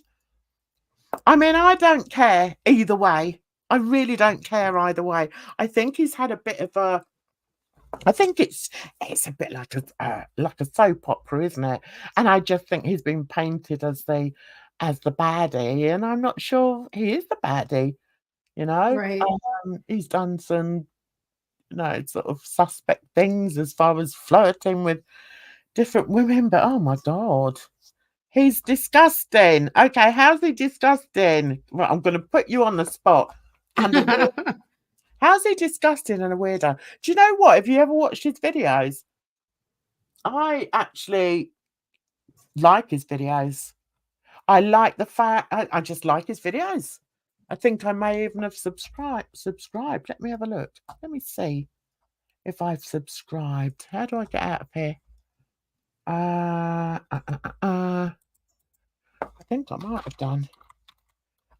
I mean, I don't care either way. I really don't care either way. I think he's had a bit of a... I think it's a bit like a soap opera, isn't it? And I just think he's been painted as the baddie, and I'm not sure he is the baddie. Right. He's done some, sort of suspect things as far as flirting with different women, but oh my God, he's disgusting. Okay, how's he disgusting? Well, I'm going to put you on the spot. How's he disgusting and a weirdo? Do you know what? Have you ever watched his videos? I actually like his videos. I like the fact I just like his videos. I think I may even have subscribed. Let me have a look. Let me see if I've subscribed. How do I get out of here? I think I might have done.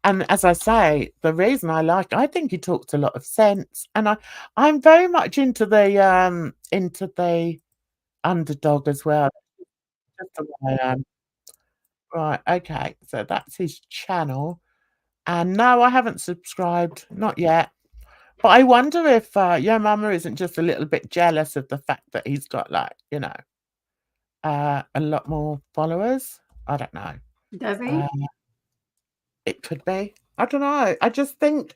And as I say, the reason I think he talks a lot of sense, and I'm very much into the underdog as well. That's the way I am. Right, okay. So that's his channel. And no, I haven't subscribed, not yet. But I wonder if Yo Mama isn't just a little bit jealous of the fact that he's got, like, you know, a lot more followers. I don't know. Does he? It could be. I don't know. I just think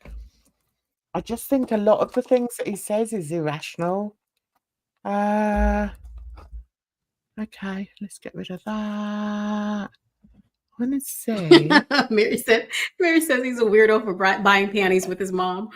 a lot of the things that he says is irrational. Okay, let's get rid of that. I want to see. Mary says he's a weirdo for buying panties with his mom.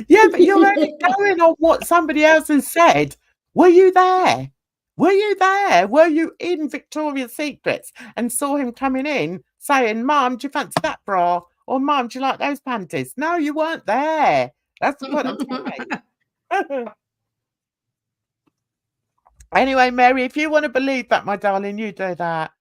Yeah, but you're only going on what somebody else has said. Were you there? Were you there? Were you in Victoria's Secrets and saw him coming in saying, "Mum, do you fancy that bra?" Or, "Mum, do you like those panties?" No, you weren't there. That's what I'm saying. Anyway, Mary, if you want to believe that, my darling, you do that.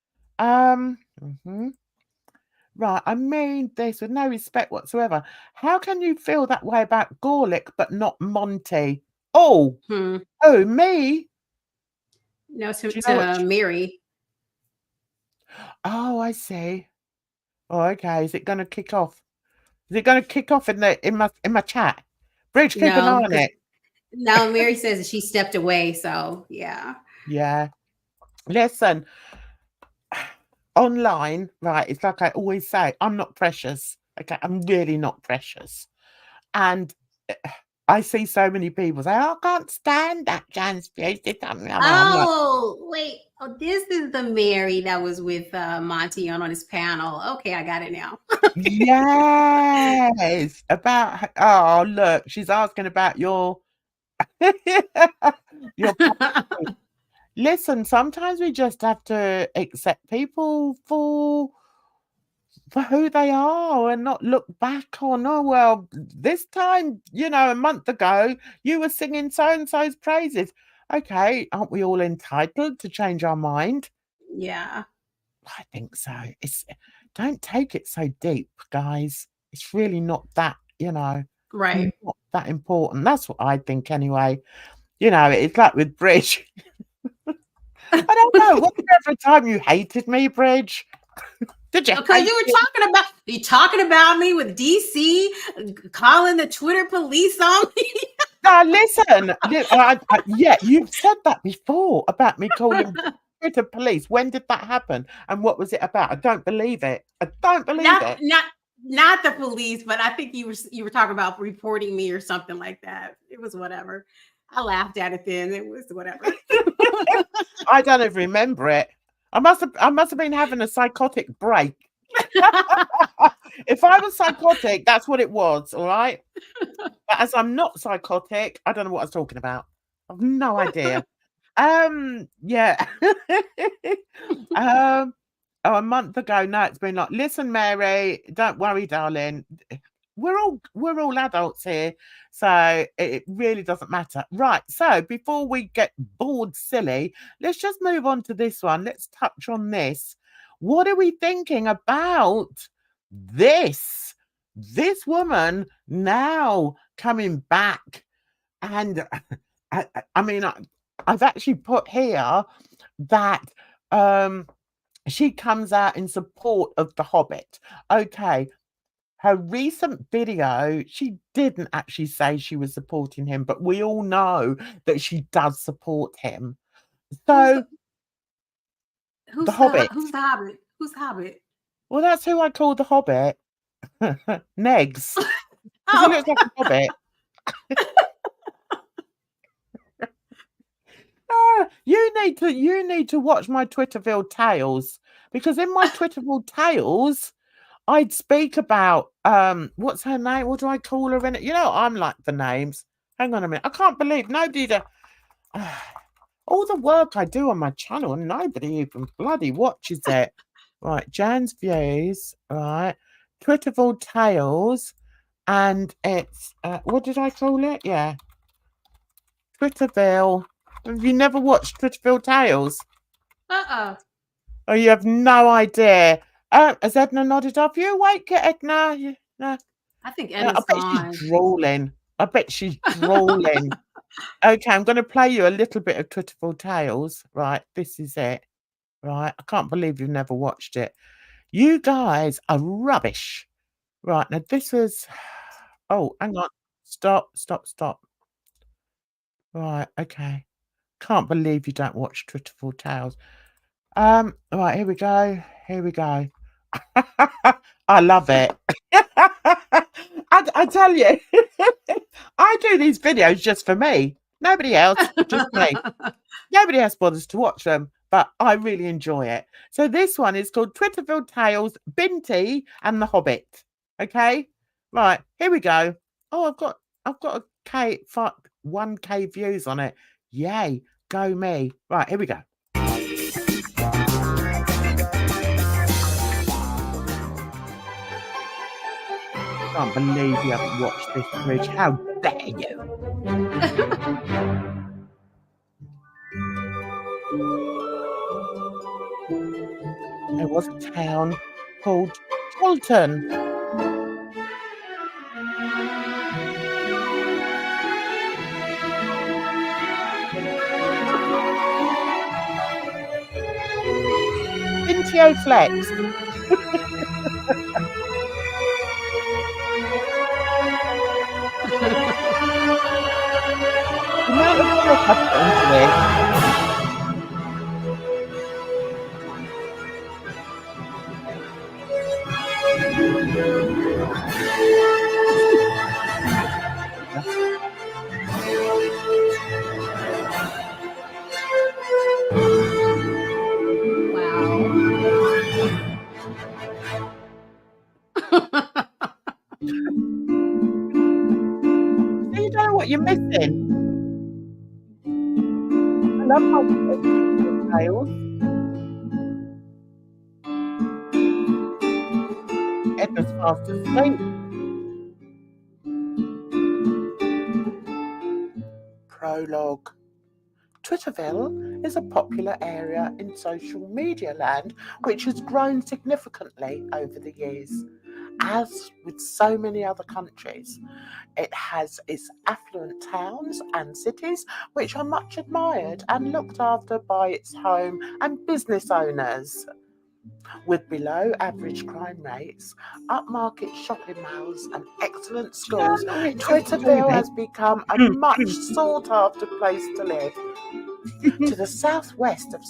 Right, I mean this with no respect whatsoever. How can you feel that way about Gorlic but not Monty? Oh, oh, me? No, Do you know what Mary. Oh, I see. Oh, okay. Is it going to kick off? Is it going to kick off in my chat? Bridge, keep an eye on it. No, Mary says that she stepped away, so yeah. Yeah. Listen, online, right, it's like I always say, I'm not precious. Okay, I'm really not precious. And I see so many people say, "Oh, I can't stand that Jan's views." Oh, wait. Oh, this is the Mary that was with Monty on his panel. Okay, I got it now. Yes. About oh, look, she's asking about your your Listen, sometimes we just have to accept people for who they are and not look back on, "Oh, well, this time, you know, a month ago, you were singing so-and-so's praises." Okay, aren't we all entitled to change our mind? Yeah. I think so. Don't take it so deep, guys. It's really not that, you know, Right. not that important. That's what I think anyway. You know, it's like with Bridge. I don't know. Was there ever a time you hated me, Bridge? Did you? Because you talking about me with DC, calling the Twitter police on me. Now listen, yeah, you've said that before about me calling Twitter police. When did that happen? And what was it about? I don't believe it. I don't believe it. Not the police, but I think you were talking about reporting me or something like that. It was whatever. I laughed at it then. It was whatever. I don't even remember it. I must have been having a psychotic break. If I was psychotic, that's what it was, all right? But as I'm not psychotic, I don't know what I was talking about. I've no idea. Yeah. Oh, a month ago. No, it's been like, "Listen, Mary, don't worry, darling. We're all adults here, so it really doesn't matter." Right. So before we get bored silly, let's just move on to this one. Let's touch on this. What are we thinking about this woman now coming back? And I mean, I've actually put here that she comes out in support of the Hobbit. Okay. Her recent video, she didn't actually say she was supporting him, but we all know that she does support him. So, Who's the Hobbit. Who's the Hobbit? Who's Hobbit? Well, that's who I call the Hobbit. Negs. He looks like a Hobbit. You need to watch my Twitterville tales, because in my Twitterville tales, I'd speak about what's her name? What do I call her in it? You know, I'm like the names. Hang on a minute. I can't believe nobody. All the work I do on my channel and nobody even bloody watches it. Right, Jan's Views, right, Twitterville Tales, and it's, what did I call it? Yeah, Twitterville. Have you never watched Twitterville Tales? Oh, you have no idea. Has Edna nodded off? You awake yet, Edna? No. I think I Edna's bet gone. she's drooling. I bet she's drooling. Okay, I'm going to play you a little bit of Twitterville Tales. Right, this is it. Right, I can't believe you've never watched it. You guys are rubbish. Right, now this was... Oh, hang on. Stop. Right, okay. Can't believe you don't watch Twitterful Tales. Right, here we go. I love it. I tell you, I do these videos just for me. Nobody else, just me. Nobody else bothers to watch them, but I really enjoy it. So this one is called Twitterville Tales, Binty and the Hobbit. Okay, right, here we go. Oh, I've got a 1K views on it. Yay, go me. Right, here we go. Can't believe you haven't watched this bridge. How dare you? There was a town called Trolton. Binty Flex. The amount of work I put into it. So you don't know what you're missing. I love my tales. Edna's fast asleep. Prologue. Twitterville is a popular area in social media land which has grown significantly over the years. As with so many other countries, it has its affluent towns and cities which are much admired and looked after by its home and business owners. With below average crime rates, upmarket shopping malls and excellent schools, Twitterville has become a much sought after place to live. To the southwest of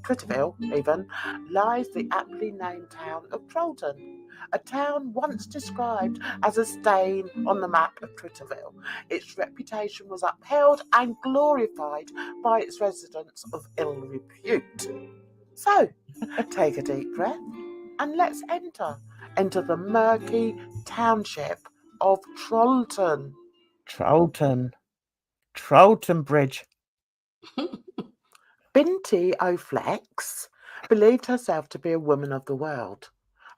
Twitterville, even, lies the aptly named town of Trolton, a town once described as a stain on the map of Twitterville. Its reputation was upheld and glorified by its residents of ill repute. So, take a deep breath and let's enter the murky township of Trolton. Trolton Bridge. Binty O'Flex believed herself to be a woman of the world.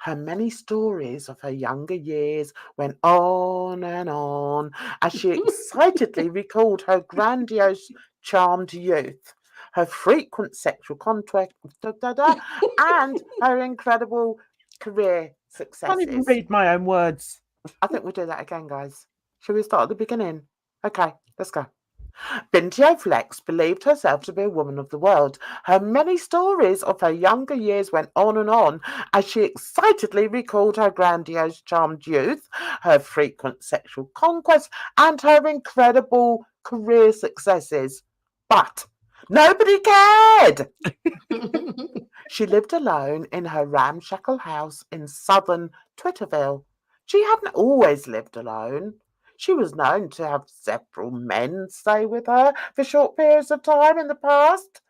Her many stories of her younger years went on and on as she excitedly recalled her grandiose, charmed youth, her frequent sexual contact, and her incredible career successes. I can't even read my own words. I think we'll do that again, guys. Shall we start at the beginning? Okay, let's go. Binty O'Flex believed herself to be a woman of the world. Her many stories of her younger years went on and on as she excitedly recalled her grandiose, charmed youth, her frequent sexual conquests, and her incredible career successes. But nobody cared! She lived alone in her ramshackle house in southern Twitterville. She hadn't always lived alone. She was known to have several men stay with her for short periods of time in the past.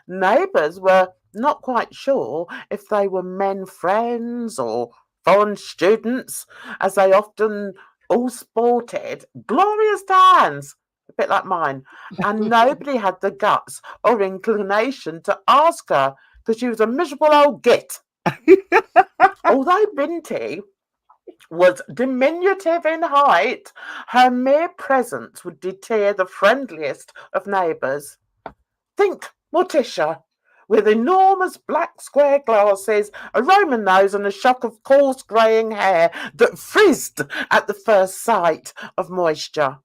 Neighbours were not quite sure if they were men friends or foreign students, as they often all sported glorious tans, a bit like mine. And nobody had the guts or inclination to ask her because she was a miserable old git. Although Binty was diminutive in height, her mere presence would deter the friendliest of neighbours. Think Morticia, with enormous black square glasses, a Roman nose and a shock of coarse greying hair that frizzed at the first sight of moisture.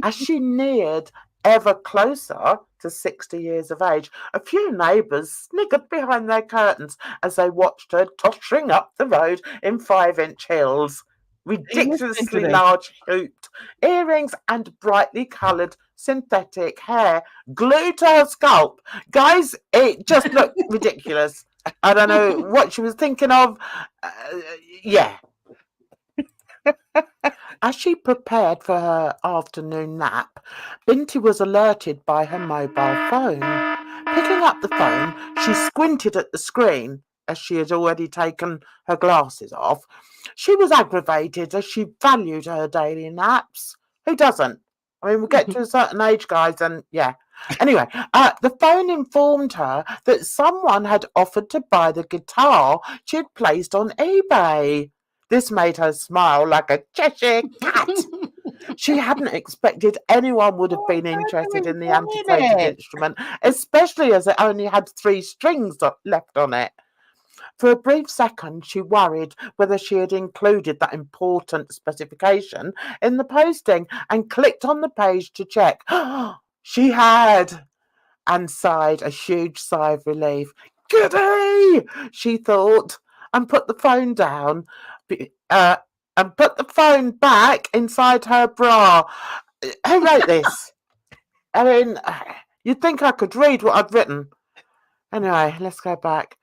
As she neared ever closer to 60 years of age, a few neighbours sniggered behind their curtains as they watched her tottering up the road in 5-inch heels, ridiculously large hooped earrings and brightly coloured synthetic hair glued to her scalp. Guys, it just looked ridiculous. I don't know what she was thinking of. Yeah. As she prepared for her afternoon nap, Binty was alerted by her mobile phone. Picking up the phone, she squinted at the screen as she had already taken her glasses off. She was aggravated as she valued her daily naps. Who doesn't? I mean, we'll get to a certain age, guys, and yeah. Anyway, the phone informed her that someone had offered to buy the guitar she had placed on eBay. This made her smile like a Cheshire cat. She hadn't expected anyone would have been interested in the antiquated instrument, especially as it only had 3 strings left on it. For a brief second, she worried whether she had included that important specification in the posting and clicked on the page to check. She had, and sighed a huge sigh of relief. Goody, she thought, and put the phone down. And put the phone back inside her bra. Who wrote this? I mean, you'd think I could read what I'd written. Anyway, let's go back.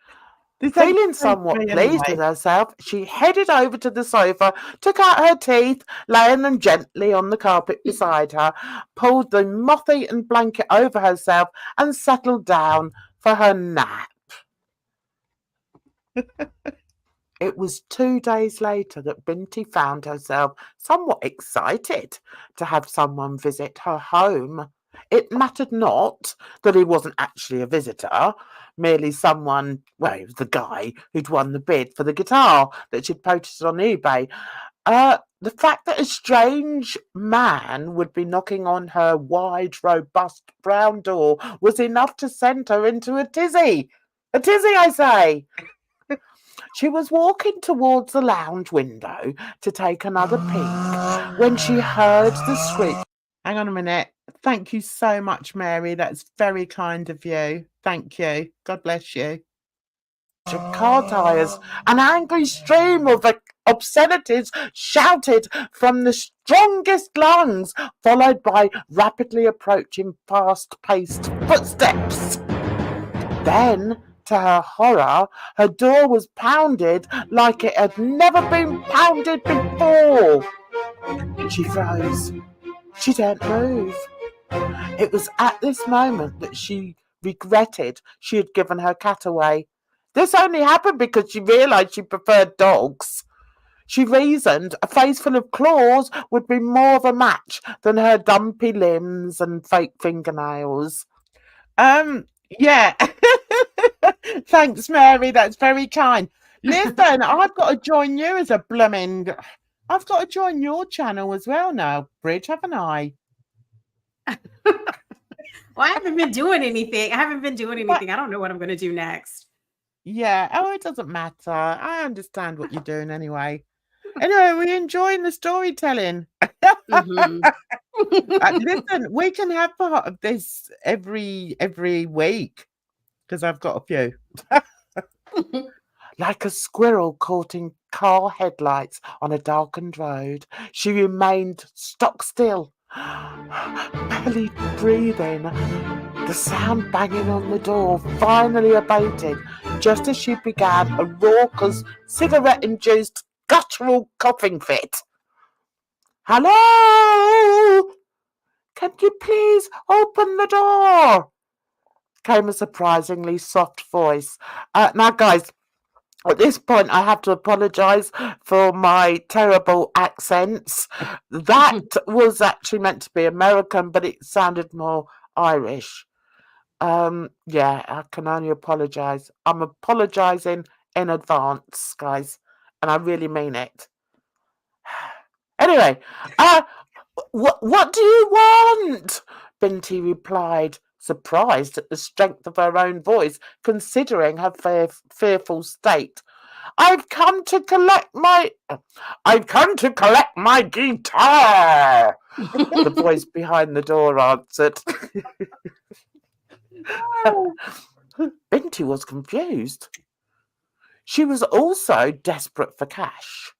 Feeling somewhat pleased with herself, she headed over to the sofa, took out her teeth, laying them gently on the carpet beside her, pulled the moth-eaten blanket over herself, and settled down for her nap. It was 2 days later that Binty found herself somewhat excited to have someone visit her home. It mattered not that he wasn't actually a visitor, merely someone, well, it was the guy who'd won the bid for the guitar that she'd posted on eBay. The fact that a strange man would be knocking on her wide, robust brown door was enough to send her into a tizzy. A tizzy, I say. She was walking towards the lounge window to take another peek when she heard the screech. Hang on a minute. Thank you so much, Mary. That's very kind of you. Thank you. God bless you. Car tires. An angry stream of obscenities shouted from the strongest lungs, followed by rapidly approaching fast-paced footsteps. Then, to her horror, her door was pounded like it had never been pounded before. She froze. She didn't move. It was at this moment that she regretted she had given her cat away. This only happened because she realised she preferred dogs. She reasoned a face full of claws would be more of a match than her dumpy limbs and fake fingernails. Yeah. Thanks, Mary. That's very kind. Listen, I've got to join you as a blooming... I've got to join your channel as well now, Bridge, haven't I? Well, I haven't been doing anything. I don't know what I'm going to do next. Yeah. Oh, it doesn't matter. I understand what you're doing anyway. Anyway, we're enjoying the storytelling. Mhm. Listen, we can have part of this every week because I've got a few. Like a squirrel caught in car headlights on a darkened road, she remained stock still, barely breathing. The sound banging on the door finally abated just as she began a raucous, cigarette-induced, guttural coughing fit. Hello? Can you please open the door? Came a surprisingly soft voice. Now, guys, At this point, I have to apologise for my terrible accents. That was actually meant to be American, but it sounded more Irish. Yeah, I can only apologise. I'm apologising in advance, guys, and I really mean it. Anyway, what do you want? Binty replied, surprised at the strength of her own voice, considering her fearful state. I've come to collect my guitar, the voice behind the door answered. Binty was confused. She was also desperate for cash.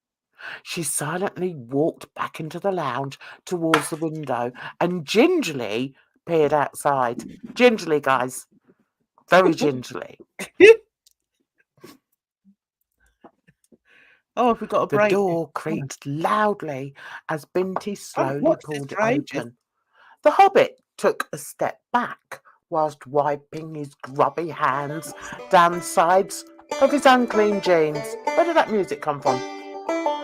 She silently walked back into the lounge towards the window and gingerly peered outside. Gingerly, guys. Very gingerly. Oh, have we got a The break? door creaked loudly as Binty slowly pulled it open. The Hobbit took a step back whilst wiping his grubby hands down the sides of his unclean jeans. Where did that music come from?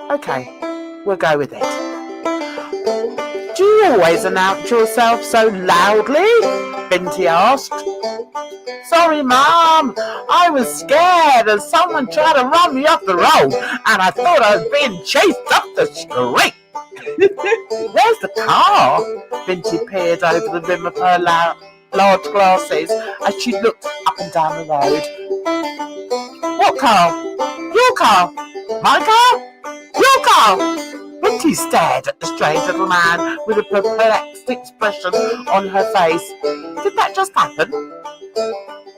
Okay, we'll go with it. Do you always announce yourself so loudly? Binty asked. Sorry, Mom. I was scared as someone tried to run me off the road and I thought I was being chased up the street. Where's the car? Binty peered over the rim of her large glasses as she looked up and down the road. What car? Your car? My car? Your car? Binty stared at the strange little man with a perplexed expression on her face. Did that just happen?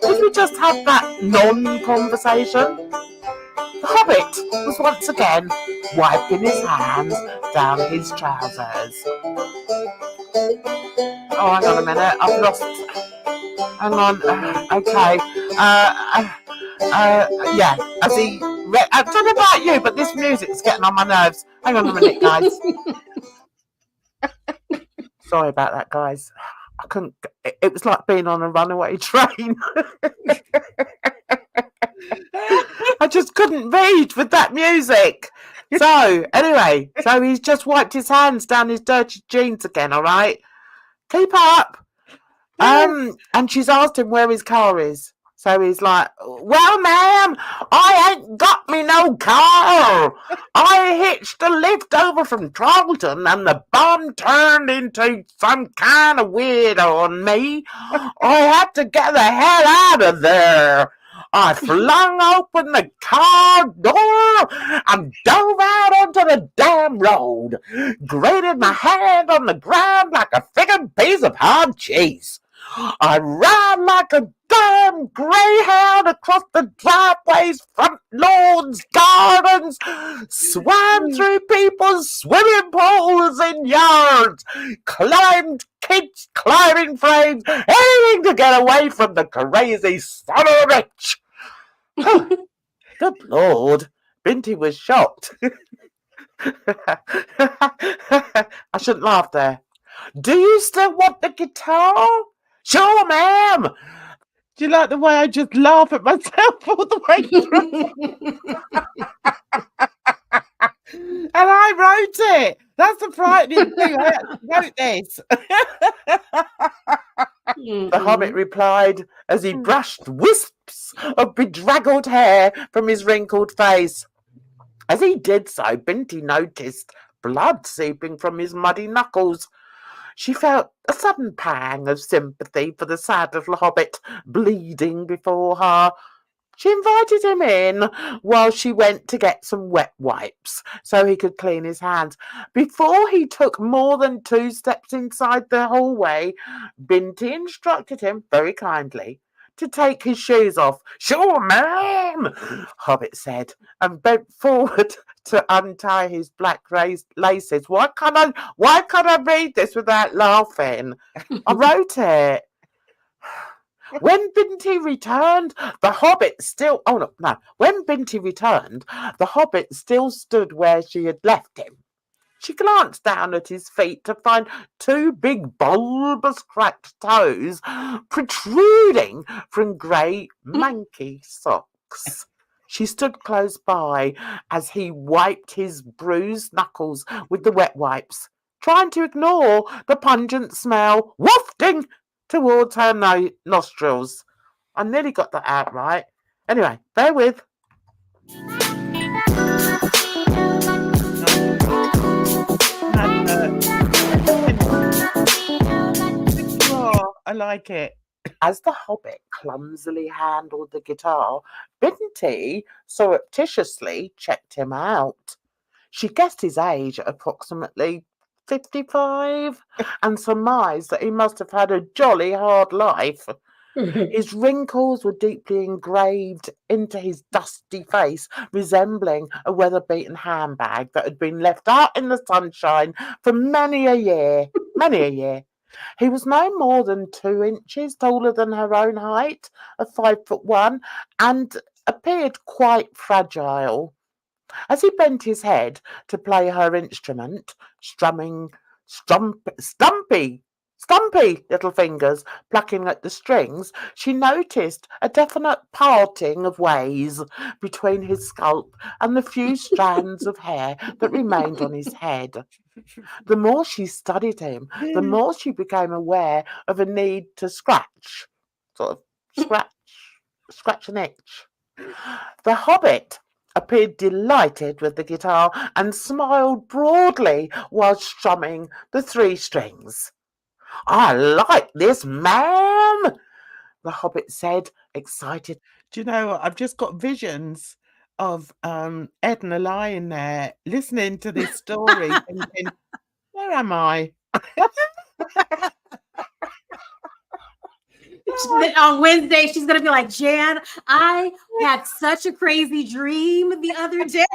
Did we just have that non-conversation? The Hobbit was once again wiping his hands down his trousers. Oh, hang on a minute. I've lost... Hang on. Okay. Yeah. As he... I don't know about you, but this music's getting on my nerves. Hang on a minute, guys. Sorry about that, guys. I couldn't... It was like being on a runaway train. I just couldn't read with that music. So, anyway, so he's just wiped his hands down his dirty jeans again, all right? Keep up. And she's asked him where his car is. So he's like, well, ma'am, I ain't got me no car. I hitched a lift over from Charlton and the bum turned into some kind of weirdo on me. I had to get the hell out of there. I flung open the car door and dove out onto the damn road, grated my hand on the ground like a friggin' piece of hard cheese. I ran like a damn greyhound across the driveway's front lawns, gardens, swam through people's swimming pools in yards, climbed kids' climbing frames, anything to get away from the crazy son of a bitch. Good Lord, Binty was shocked. I shouldn't laugh there. Do you still want the guitar? Sure, ma'am. Do you like the way I just laugh at myself all the way through? And I wrote it. That's the frightening thing. I actually wrote this. The Hobbit replied as he brushed wisps of bedraggled hair from his wrinkled face. As he did so, Binty noticed blood seeping from his muddy knuckles. She felt a sudden pang of sympathy for the sad little Hobbit bleeding before her. She invited him in while she went to get some wet wipes so he could clean his hands. Before he took more than 2 steps inside the hallway, Binty instructed him very kindly to take his shoes off. Sure, ma'am, Hobbit said, and bent forward to untie his black laces. Why can't I read this without laughing? I wrote it. When Binty returned, the Hobbit still... Oh, no. When Binty returned, the Hobbit still stood where she had left him. She glanced down at his feet to find 2 big, bulbous, cracked toes protruding from grey, manky socks. She stood close by as he wiped his bruised knuckles with the wet wipes, trying to ignore the pungent smell wafting towards her nostrils. I nearly got that out right. Anyway, bear with. Oh, I like it. As the Hobbit clumsily handled the guitar, Binty surreptitiously checked him out. She guessed his age at approximately 55 and surmised that he must have had a jolly hard life. His wrinkles were deeply engraved into his dusty face, resembling a weather-beaten handbag that had been left out in the sunshine for many a year. He was no more than 2 inches taller than her own height of 5'1", and appeared quite fragile. As he bent his head to play her instrument, strumming stumpy little fingers plucking at the strings, she noticed a definite parting of ways between his scalp and the few strands of hair that remained on his head. The more she studied him, the more she became aware of a need to scratch an itch. The Hobbit appeared delighted with the guitar and smiled broadly while strumming the 3 strings. "I like this, ma'am," the Hobbit said, excited. Do you know what? I've just got visions of Edna lying there listening to this story thinking, where am I? On Wednesday, she's going to be like, Jan, I had such a crazy dream the other day.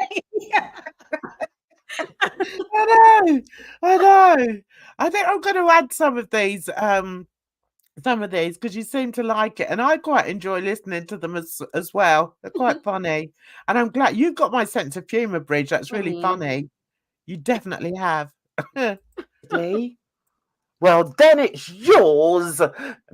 I know. I think I'm going to add some of these because you seem to like it, and I quite enjoy listening to them as well. They're quite funny, and I'm glad you've got my sense of humour, Bridge. That's really funny. You definitely have. Well, then it's yours.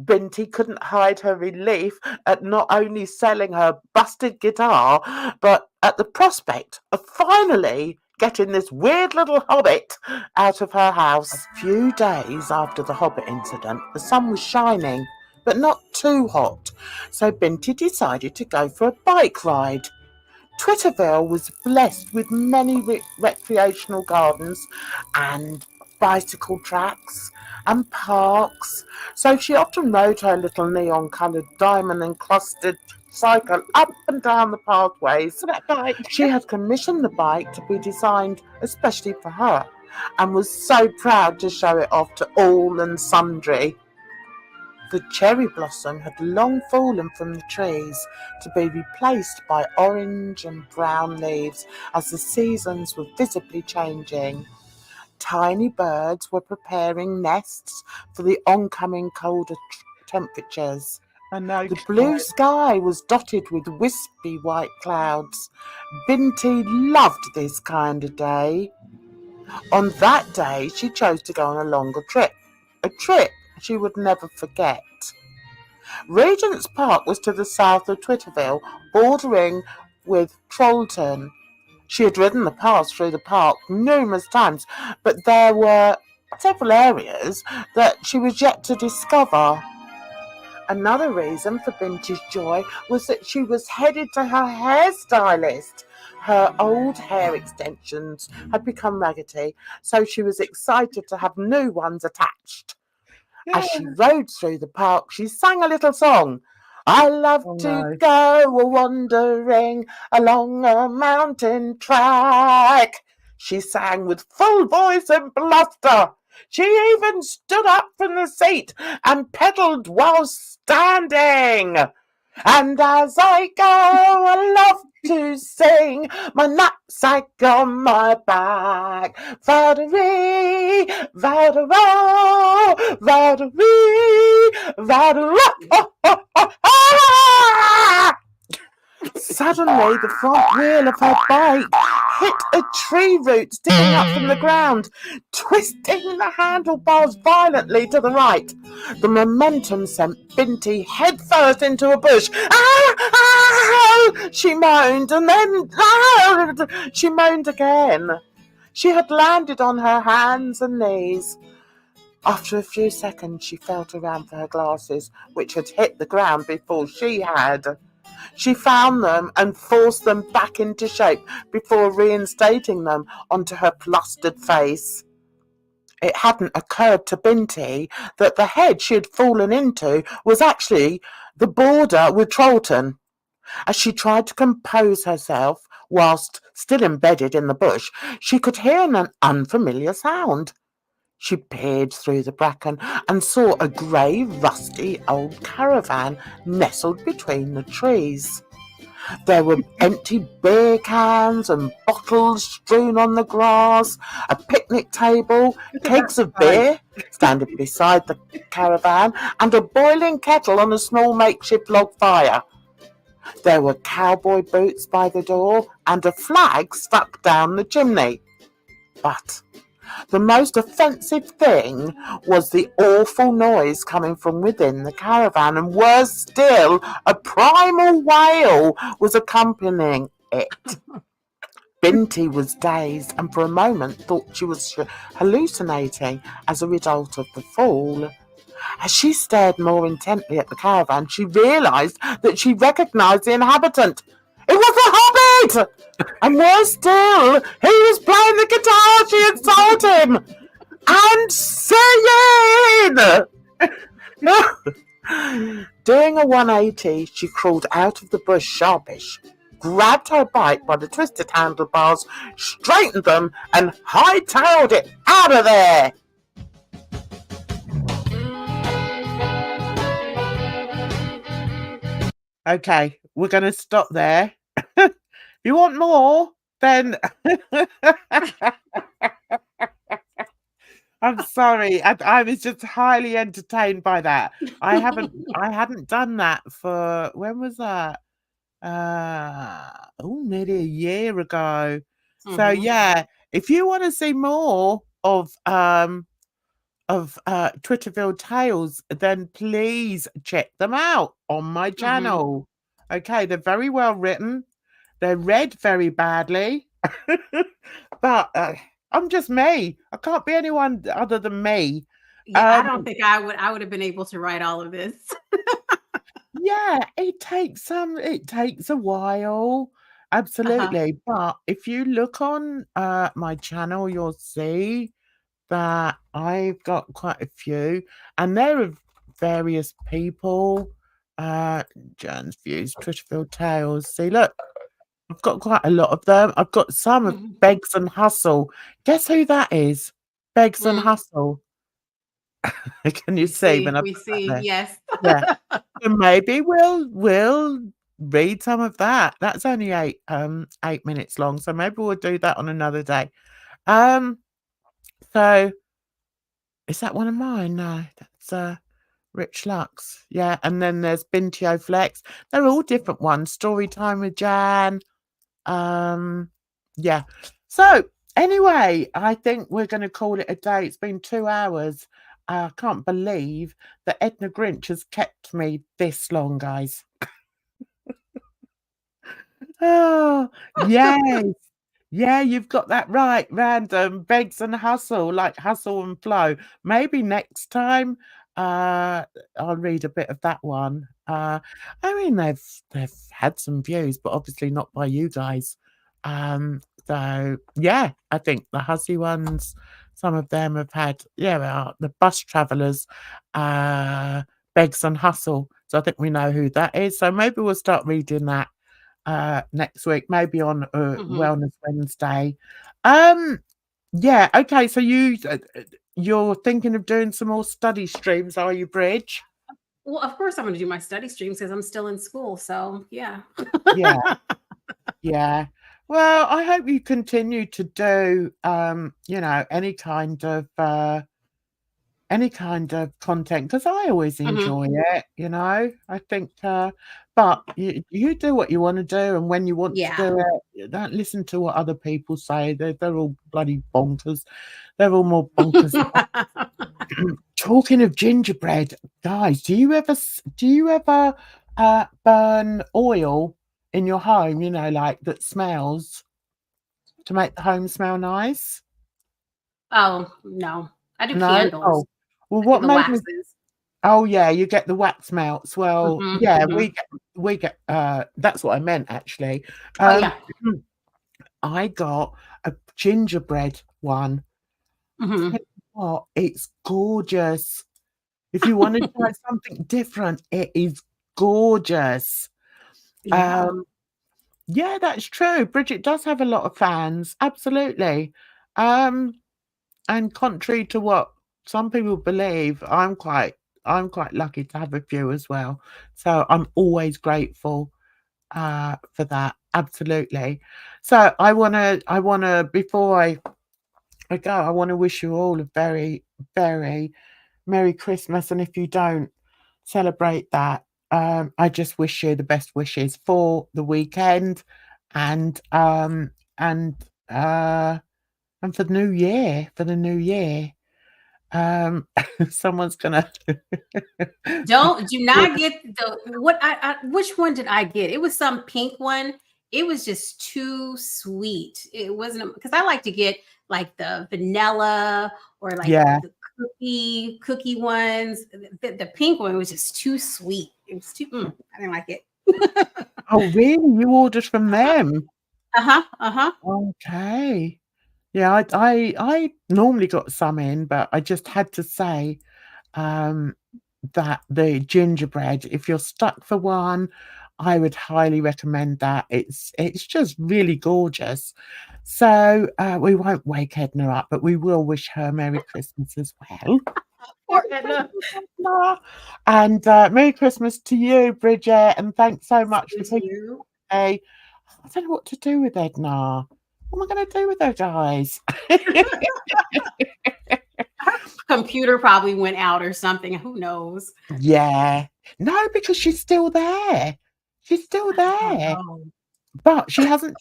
Binty couldn't hide her relief at not only selling her busted guitar, but at the prospect of finally getting this weird little Hobbit out of her house. A few days after the Hobbit incident, the sun was shining, but not too hot, so Binty decided to go for a bike ride. Twitterville was blessed with many recreational gardens and bicycle tracks and parks, so she often rode her little neon-coloured diamond-encrusted cycle up and down the pathways. She had commissioned the bike to be designed especially for her and was so proud to show it off to all and sundry. The cherry blossom had long fallen from the trees to be replaced by orange and brown leaves as the seasons were visibly changing. Tiny birds were preparing nests for the oncoming colder temperatures. The blue sky was dotted with wispy white clouds. Binty loved this kind of day. On that day, she chose to go on a longer trip, a trip she would never forget. Regent's Park was to the south of Twitterville, bordering with Trollton. She had ridden the path through the park numerous times, but there were several areas that she was yet to discover. Another reason for Binty's joy was that she was headed to her hairstylist. Her old hair extensions had become raggedy, so she was excited to have new ones attached. As she rode through the park, she sang a little song. I love to go wandering along a mountain track, she sang with full voice and bluster. She even stood up from the seat and pedalled while standing. And as I go, I love to sing, my knapsack on my back. Va-da-ree, va-da-row, va-da-ree, va-da-row. Oh, oh, oh, oh. Suddenly, the front wheel of her bike hit a tree root sticking up from the ground, twisting the handlebars violently to the right. The momentum sent Binty headfirst into a bush. Ah! "No!" she moaned, and then "No!" she moaned again. She had landed on her hands and knees. After a few seconds, she felt around for her glasses, which had hit the ground before she had. She found them and forced them back into shape before reinstating them onto her plastered face. It hadn't occurred to Binty that the head she had fallen into was actually the border with Trollton. As she tried to compose herself whilst still embedded in the bush, she could hear an unfamiliar sound. She peered through the bracken and saw a grey, rusty old caravan nestled between the trees. There were empty beer cans and bottles strewn on the grass, a picnic table, kegs of beer standing beside the caravan, and a boiling kettle on a small makeshift log fire. There were cowboy boots by the door and a flag stuck down the chimney. But the most offensive thing was the awful noise coming from within the caravan, and worse still, a primal wail was accompanying it. Binty was dazed and for a moment thought she was hallucinating as a result of the fall. As she stared more intently at the caravan, she realised that she recognised the inhabitant. It was the Hobbit! And worse still, he was playing the guitar she had sold him and singing! Doing a 180, she crawled out of the bush sharpish, grabbed her bike by the twisted handlebars, straightened them, and hightailed it out of there. Okay, we're going to stop there. If you want more, then I'm sorry. I was just highly entertained by that. I hadn't done that for, when was that? Nearly a year ago. So yeah, if you want to see more of Twitterville Tales, then please check them out on my channel. Okay, they're very well written. They're read very badly. But I'm just me. I can't be anyone other than me. Yeah, I don't think I would have been able to write all of this. Yeah, it takes a while. Absolutely. But if you look on my channel, you'll see that I've got quite a few, and they're of various people. Jan's Views, Twitterville Tales. See, look, I've got quite a lot of them. I've got some of Begs and Hustle. Guess who that is? Begs and Hustle. Can you see when I we put that see, there? yes. Yeah. So maybe we'll read some of that. That's only 8 minutes long, so maybe we'll do that on another day. So is that one of mine? No, that's Rich Lux. Yeah, and then there's Binty Flex. They're all different ones. Storytime with Jan. Yeah. So anyway, I think we're going to call it a day. It's been 2 hours. I can't believe that Edna Grinch has kept me this long, guys. Oh, yes. Yeah, you've got that right. Random Begs and Hustle, like Hustle and Flow. Maybe next time I'll read a bit of that one. I mean, they've had some views, but obviously not by you guys. So yeah, I think the Hussy ones, some of them have had, the Bus Travellers, Begs and Hustle. So I think we know who that is. So maybe we'll start reading that next week, maybe on Wellness Wednesday. Yeah, okay. So you're thinking of doing some more study streams, are you, Bridge? Well, of course I'm going to do my study streams because I'm still in school. So yeah. Yeah. Yeah. Well, I hope you continue to do any kind of content, because I always enjoy it, I think but you do what you want to do, and when you want to do it, don't listen to what other people say. They're all bloody bonkers. They're all more bonkers. Talking of gingerbread, guys, do you ever burn oil in your home, you know, like that smells to make the home smell nice? Oh no, I do No? candles. Oh. Well, I do what the made me waxes. Oh yeah, you get the wax melts. Well, Mhm, yeah, mhm. we get that's what I meant actually. Oh yeah. I got a gingerbread one. Mhm. Tell you what, it's gorgeous. If you want to try something different, it is gorgeous. Yeah. Yeah, that's true. Bridget does have a lot of fans. Absolutely. And contrary to what some people believe, I'm quite lucky to have a few as well. So I'm always grateful for that. Absolutely. So I wanna before I go, I want to wish you all a very, very Merry Christmas. And if you don't celebrate that, I just wish you the best wishes for the weekend and um and uh and for the new year. For the new year. Someone's gonna Do not get the what I which one did I get? It was some pink one. It was just too sweet. It wasn't because I like to get like the vanilla or like yeah. the cookie ones. The pink one was just too sweet. It was too I didn't like it. Oh really? You ordered from them? Uh-huh. Uh-huh. Okay. Yeah, I normally got some in, but I just had to say um, that the gingerbread, if you're stuck for one, I would highly recommend that. It's just really gorgeous. So we won't wake Edna up, but we will wish her Merry Christmas as well. Poor Edna. And Merry Christmas to you, Bridget, and thanks so much for Thank taking you. a. I don't know what to do with Edna. What am I going to do with her, guys? Computer probably went out or something. Who knows? Yeah. No, because she's still there. She's still there. Oh, But she hasn't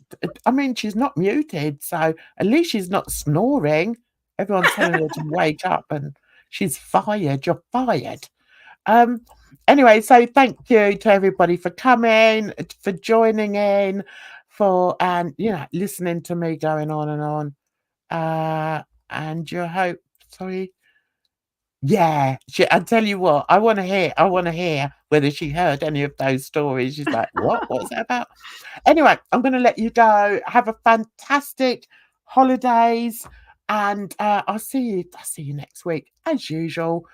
I mean, she's not muted, so at least she's not snoring. Everyone's telling her to wake up and she's fired. You're fired. Um, anyway, so thank you to everybody for coming, for joining in, for and you know, listening to me going on and on. And your hope sorry. Yeah, I tell you what, I wanna hear whether she heard any of those stories. She's like, "What? What's that about?" Anyway, I'm gonna let you go. Have a fantastic holidays, and, I'll see you next week as usual.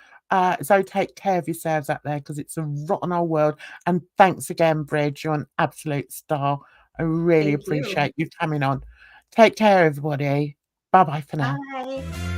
So take care of yourselves out there because it's a rotten old world, and thanks again, Bridge, you're an absolute star. I really thank you. appreciate you coming on. Take care, everybody. Bye-bye for now. Bye.